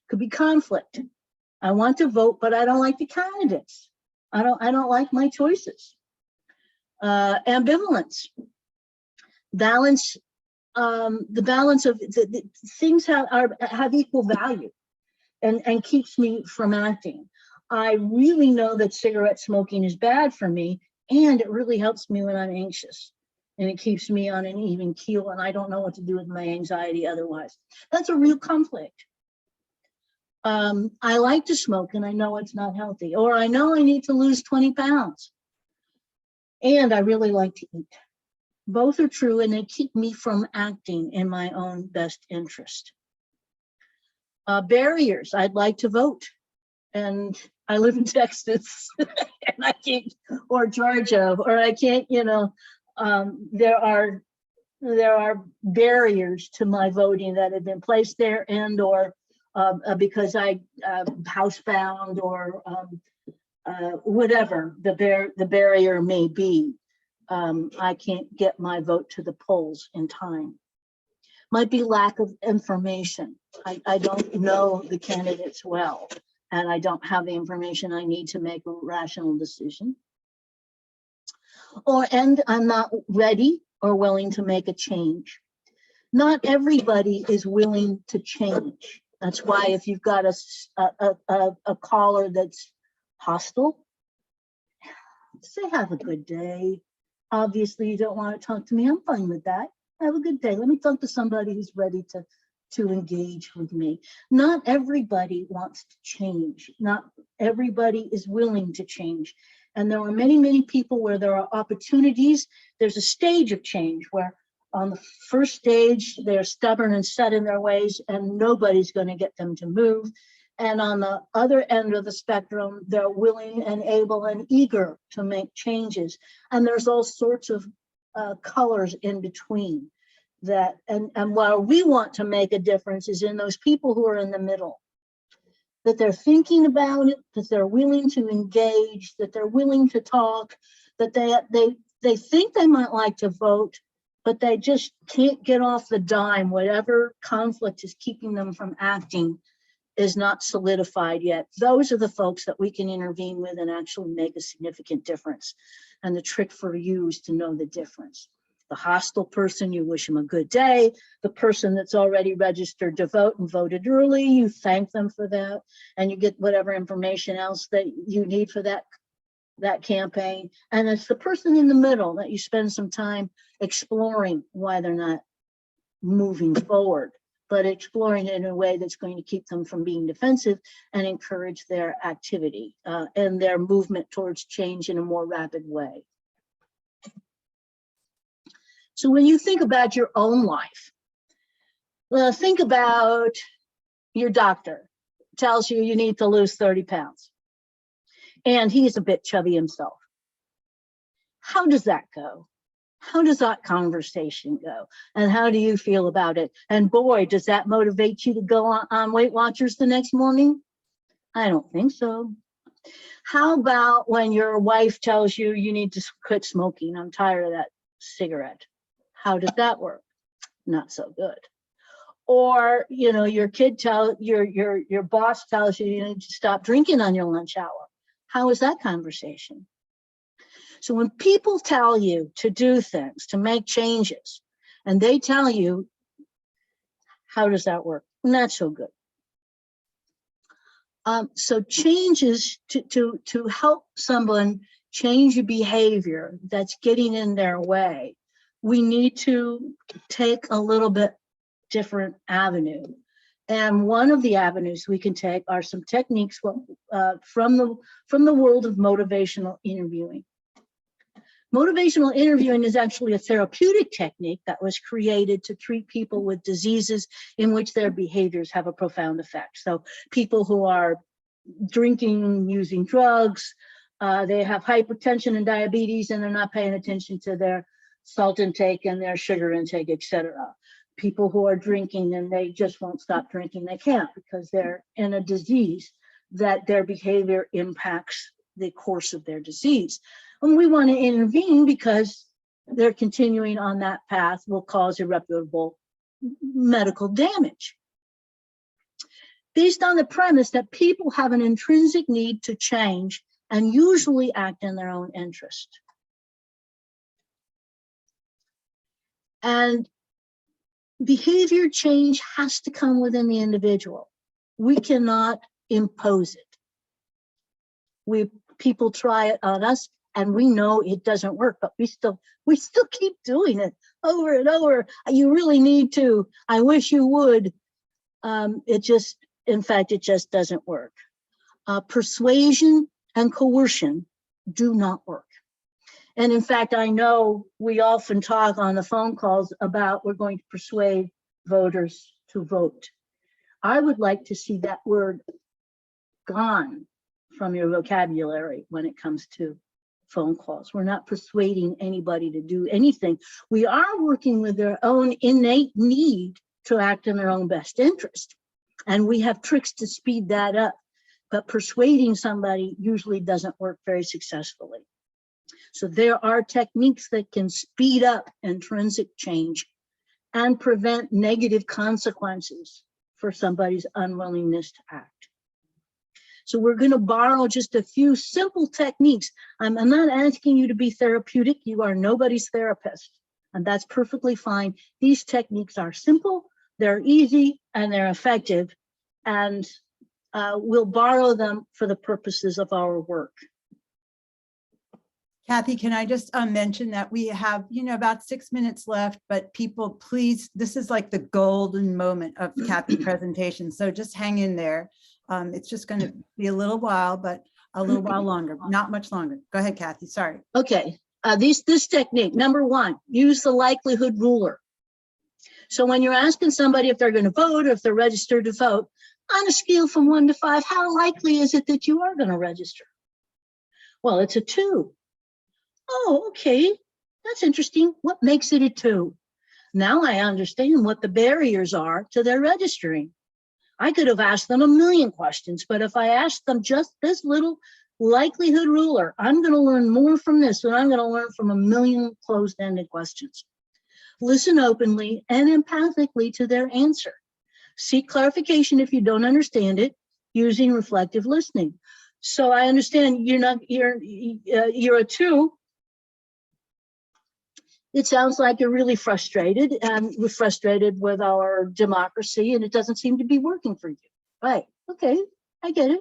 Could be conflict. I want to vote, but I don't like the candidates. I don't like my choices. Ambivalence. Balance. The balance of the things have equal value and keeps me from acting. I really know that cigarette smoking is bad for me, and it really helps me when I'm anxious, and it keeps me on an even keel, and I don't know what to do with my anxiety otherwise. That's a real conflict. I like to smoke, and I know it's not healthy, or I know I need to lose 20 pounds, and I really like to eat. Both are true, and they keep me from acting in my own best interest. Barriers. I'd like to vote, and I live in Texas, and I can't, or Georgia, or I can't. There are barriers to my voting that have been placed there, and or because I housebound or whatever the barrier may be. I can't get my vote to the polls in time. Might be lack of information. I don't know the candidates well, and I don't have the information I need to make a rational decision. And I'm not ready or willing to make a change. Not everybody is willing to change. That's why if you've got a caller that's hostile, say have a good day. Obviously, you don't want to talk to me. I'm fine with that. Have a good day. Let me talk to somebody who's ready to engage with me. Not everybody wants to change. Not everybody is willing to change. And there are many, many people where there are opportunities. There's a stage of change where on the first stage, they're stubborn and set in their ways and nobody's going to get them to move. And on the other end of the spectrum, they're willing and able and eager to make changes. And there's all sorts of colors in between that. And while we want to make a difference is in those people who are in the middle, that they're thinking about it, that they're willing to engage, that they're willing to talk, that they think they might like to vote, but they just can't get off the dime. Whatever conflict is keeping them from acting is not solidified yet. Those are the folks that we can intervene with and actually make a significant difference. And the trick for you is to know the difference. The hostile person, you wish them a good day. The person that's already registered to vote and voted early, you thank them for that, and you get whatever information else that you need for that campaign. And it's the person in the middle that you spend some time exploring why they're not moving forward, but exploring it in a way that's going to keep them from being defensive and encourage their activity and their movement towards change in a more rapid way. So when you think about your own life, well, think about your doctor tells you you need to lose 30 pounds. And he's a bit chubby himself. How does that go? How does that conversation go? And how do you feel about it? And boy, does that motivate you to go on Weight Watchers the next morning? I don't think so. How about when your wife tells you you need to quit smoking? I'm tired of that cigarette. How does that work? Not so good. Or, you know, your kid your boss tells you you need to stop drinking on your lunch hour. How is that conversation? So when people tell you to do things, to make changes, and they tell you, how does that work? Not so good. So changes to help someone change a behavior that's getting in their way, we need to take a little bit different avenue. And one of the avenues we can take are some techniques from the world of motivational interviewing. Motivational interviewing is actually a therapeutic technique that was created to treat people with diseases in which their behaviors have a profound effect. So people who are drinking, using drugs, they have hypertension and diabetes, and they're not paying attention to their salt intake and their sugar intake, etc. People who are drinking and they just won't stop drinking, they can't because they're in a disease that their behavior impacts the course of their disease. And we want to intervene because they're continuing on that path will cause irreparable medical damage. Based on the premise that people have an intrinsic need to change and usually act in their own interest. And behavior change has to come within the individual. We cannot impose it. People try it on us and we know it doesn't work, but we still keep doing it over and over. You really need to. I wish you would. In fact, it just doesn't work. Persuasion and coercion do not work. And in fact, I know we often talk on the phone calls about we're going to persuade voters to vote. I would like to see that word gone from your vocabulary when it comes to phone calls. We're not persuading anybody to do anything. We are working with their own innate need to act in their own best interest. And we have tricks to speed that up. But persuading somebody usually doesn't work very successfully. So there are techniques that can speed up intrinsic change and prevent negative consequences for somebody's unwillingness to act. So we're going to borrow just a few simple techniques. I'm not asking you to be therapeutic. You are nobody's therapist, and that's perfectly fine. These techniques are simple, they're easy, and they're effective, and we'll borrow them for the purposes of our work. Kathy, can I just mention that we have, about 6 minutes left, but people, please, this is like the golden moment of Kathy's presentation. So just hang in there. It's just going to be a little while, but a little while longer, not much longer. Go ahead, Kathy. Sorry. Okay, this technique, number one, use the likelihood ruler. So when you're asking somebody if they're going to vote or if they're registered to vote, on a scale from 1 to 5, how likely is it that you are going to register? Well, it's a 2. Oh, okay, that's interesting. What makes it a 2? Now I understand what the barriers are to their registering. I could have asked them a million questions, but if I asked them just this little likelihood ruler, I'm going to learn more from this than I'm going to learn from a million closed-ended questions. Listen openly and empathically to their answer. Seek clarification if you don't understand it using reflective listening. So I understand you're a 2. It sounds like you're really frustrated, and we're frustrated with our democracy, and it doesn't seem to be working for you. Right, okay, I get it.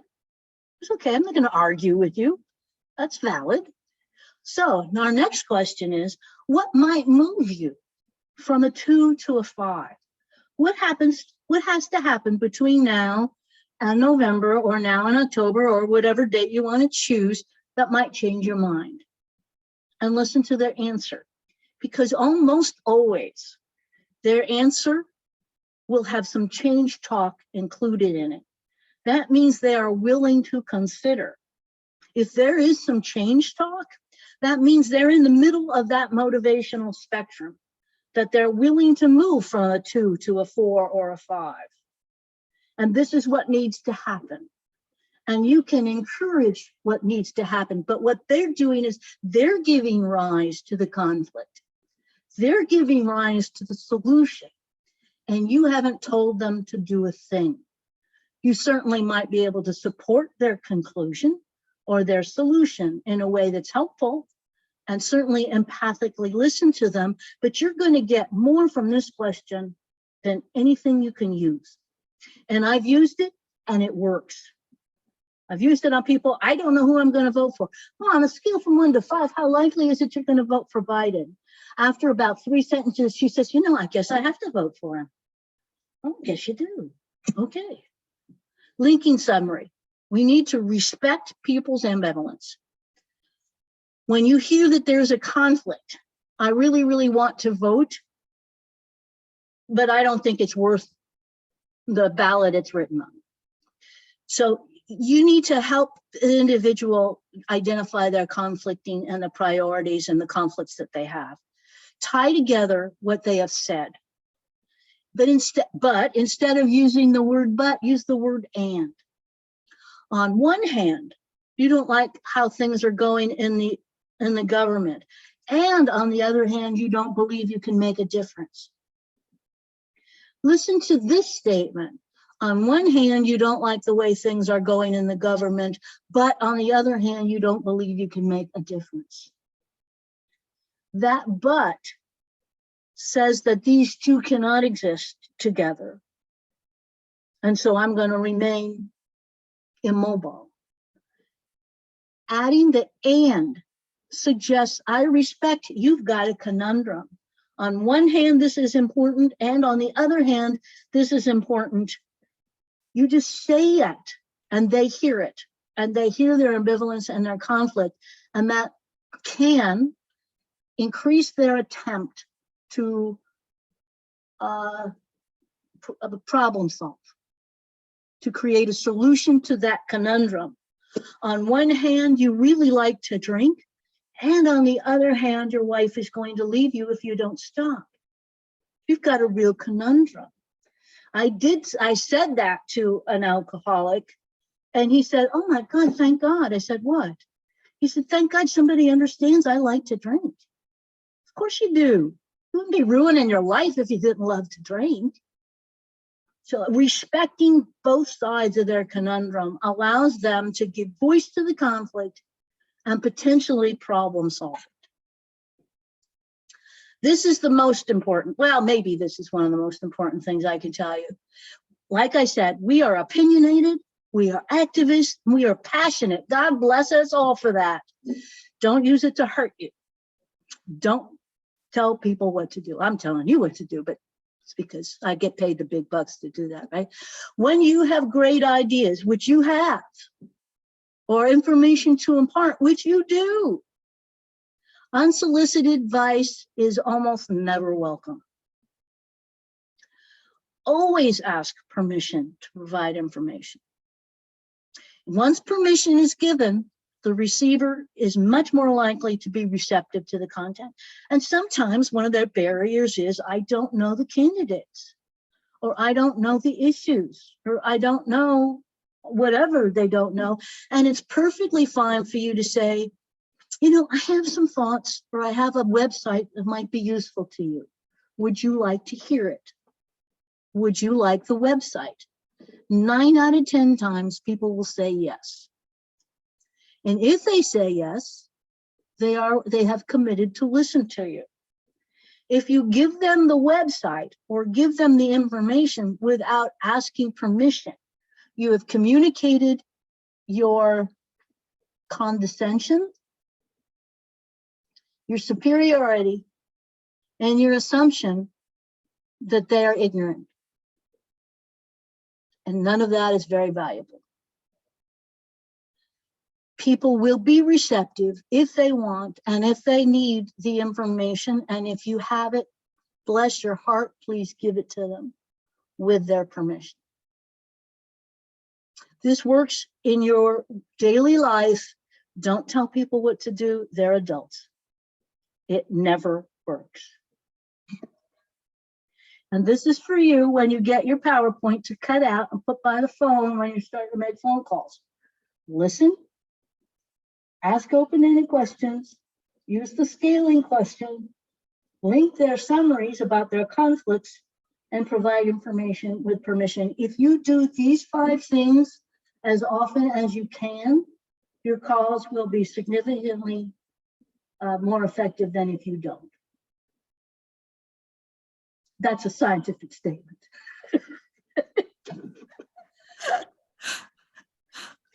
It's okay, I'm not gonna argue with you. That's valid. So now our next question is, what might move you from a 2 to a 5? What has to happen between now and November, or now in October, or whatever date you want to choose that might change your mind? And listen to their answer. Because almost always their answer will have some change talk included in it. That means they are willing to consider. If there is some change talk, that means they're in the middle of that motivational spectrum, that they're willing to move from a 2 to a 4 or a 5. And this is what needs to happen. And you can encourage what needs to happen. But what they're doing is they're giving rise to the conflict. They're giving rise to the solution, and you haven't told them to do a thing. You certainly might be able to support their conclusion or their solution in a way that's helpful, and certainly empathically listen to them, but you're going to get more from this question than anything you can use. And I've used it, and it works. I've used it on people. I don't know who I'm going to vote for. Well, on a scale from 1 to 5, how likely is it you're going to vote for Biden? After about 3 sentences, she says, I guess I have to vote for him. Oh, yes, you do. Okay. Linking summary. We need to respect people's ambivalence. When you hear that there's a conflict, I really, really want to vote, but I don't think it's worth the ballot it's written on. So you need to help the individual identify their conflicting and the priorities and the conflicts that they have. Tie together what they have said. But instead of using the word but, use the word and. On one hand, you don't like how things are going in the government. And on the other hand, you don't believe you can make a difference. Listen to this statement. On one hand, you don't like the way things are going in the government, but on the other hand, you don't believe you can make a difference. That but says that these two cannot exist together. And so I'm going to remain immobile. Adding the and suggests I respect you've got a conundrum. On one hand, this is important, and on the other hand, this is important. You just say it, and they hear it, and they hear their ambivalence and their conflict, and that can increase their attempt to problem solve, to create a solution to that conundrum. On one hand, you really like to drink, and on the other hand, your wife is going to leave you if you don't stop. You've got a real conundrum. I said that to an alcoholic, and he said, "Oh my God, thank God." I said, "What?" He said, "Thank God somebody understands I like to drink." Of course you do. You wouldn't be ruining your life if you didn't love to drink. So respecting both sides of their conundrum allows them to give voice to the conflict and potentially problem solve it. This is the most important. Well, maybe this is one of the most important things I can tell you. Like I said, we are opinionated, we are activists, we are passionate. God bless us all for that. Don't use it to hurt you. Don't tell people what to do. I'm telling you what to do, but it's because I get paid the big bucks to do that, right? When you have great ideas, which you have, or information to impart, which you do, unsolicited advice is almost never welcome. Always ask permission to provide information. Once permission is given, the receiver is much more likely to be receptive to the content. And sometimes one of their barriers is, I don't know the candidates, or I don't know the issues, or I don't know whatever they don't know. And it's perfectly fine for you to say, you know, I have some thoughts, or I have a website that might be useful to you. Would you like to hear it? Would you like the website? 9 out of 10 times people will say yes. And if they say yes, they have committed to listen to you. If you give them the website or give them the information without asking permission, you have communicated your condescension, your superiority, and your assumption that they are ignorant. And none of that is very valuable. People will be receptive if they want and if they need the information. And if you have it, bless your heart, please give it to them with their permission. This works in your daily life. Don't tell people what to do. They're adults. It never works. And this is for you when you get your PowerPoint to cut out and put by the phone when you start to make phone calls. Listen, ask open-ended questions, use the scaling question, link their summaries about their conflicts, and provide information with permission. If you do these 5 things as often as you can, your calls will be significantly more effective than if you don't. That's a scientific statement.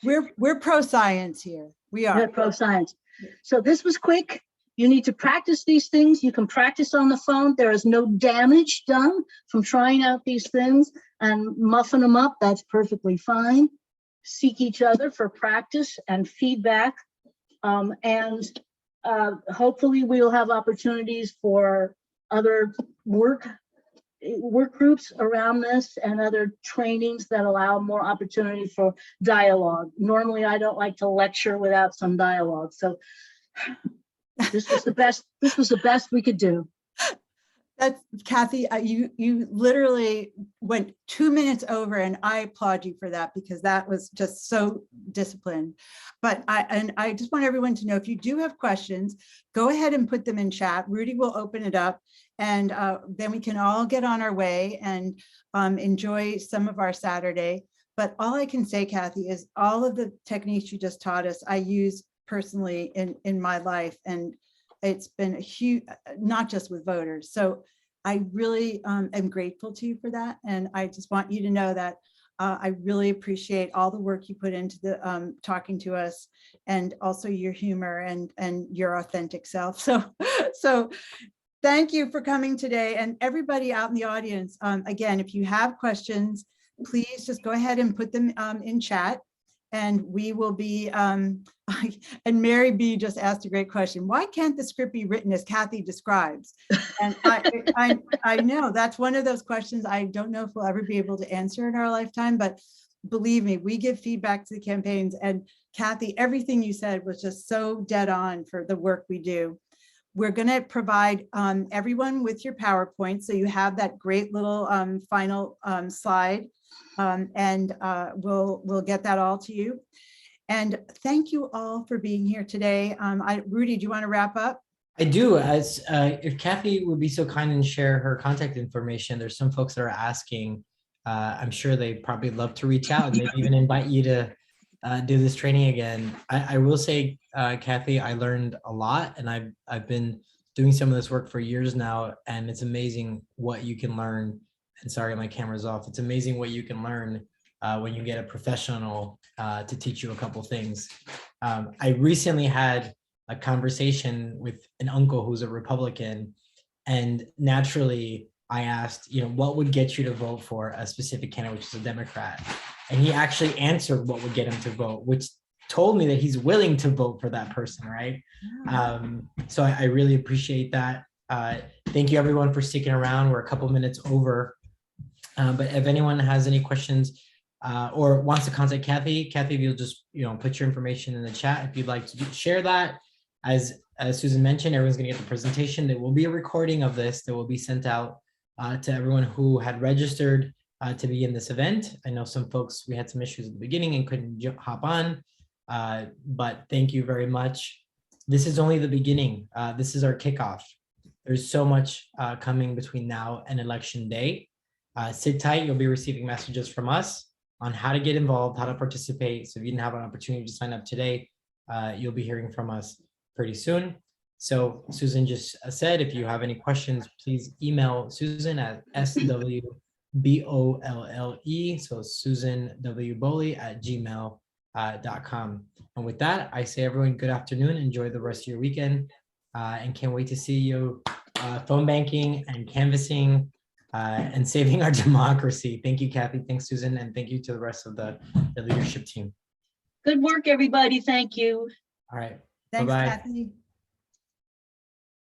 We're pro-science here. We are. We're pro-science. So this was quick. You need to practice these things. You can practice on the phone. There is no damage done from trying out these things and muffing them up. That's perfectly fine. Seek each other for practice and feedback. Hopefully we'll have opportunities for other work groups around this and other trainings that allow more opportunity for dialogue. Normally, I don't like to lecture without some dialogue. So this was the best we could do. That's Kathy, you literally went 2 minutes over, and I applaud you for that because that was just so disciplined. But I just want everyone to know, if you do have questions, go ahead and put them in chat. Rudy will open it up, and then we can all get on our way and enjoy some of our Saturday. But all I can say, Kathy, is all of the techniques you just taught us, I use personally in my life, and it's been a huge, not just with voters. So I really am grateful to you for that. And I just want you to know that I really appreciate all the work you put into the talking to us, and also your humor and your authentic self. So thank you for coming today, and everybody out in the audience. Again, if you have questions, please just go ahead and put them in chat. And we will be, and Mary B just asked a great question. Why can't the script be written as Kathy describes? And I know that's one of those questions I don't know if we'll ever be able to answer in our lifetime, but believe me, we give feedback to the campaigns. And Kathy, everything you said was just so dead on for the work we do. We're going to provide everyone with your PowerPoint, so you have that great little final slide. We'll get that all to you. And thank you all for being here today. Rudy, do you want to wrap up? I do. As if Kathy would be so kind and share her contact information, there's some folks that are asking. I'm sure they probably love to reach out and maybe even invite you to do this training again. I will say, Kathy, I learned a lot, and I've been doing some of this work for years now, and it's amazing what you can learn. And sorry, my camera's off. It's amazing what you can learn when you get a professional to teach you a couple things. I recently had a conversation with an uncle who's a Republican. And naturally, I asked, what would get you to vote for a specific candidate, which is a Democrat? And he actually answered what would get him to vote, which told me that he's willing to vote for that person, right? So I really appreciate that. Thank you everyone for sticking around. We're a couple minutes over. But if anyone has any questions or wants to contact Kathy, if you'll just put your information in the chat if you'd like to share that. As Susan mentioned, everyone's gonna get the presentation. There will be a recording of this that will be sent out to everyone who had registered to be in this event. I know some folks, we had some issues at the beginning and couldn't hop on, but thank you very much. This is only the beginning. This is our kickoff. There's so much coming between now and election day. Sit tight, you'll be receiving messages from us on how to get involved, how to participate. So if you didn't have an opportunity to sign up today, you'll be hearing from us pretty soon. So Susan just said, if you have any questions, please email Susan at swbolle, so Susan W. Boley at gmail.com. And with that, I say everyone good afternoon, enjoy the rest of your weekend, and can't wait to see you phone banking and canvassing and saving our democracy. Thank you, Kathy. Thanks, Susan. And thank you to the rest of the leadership team. Good work, everybody. Thank you. All right. Thanks, Bye-bye. Kathy.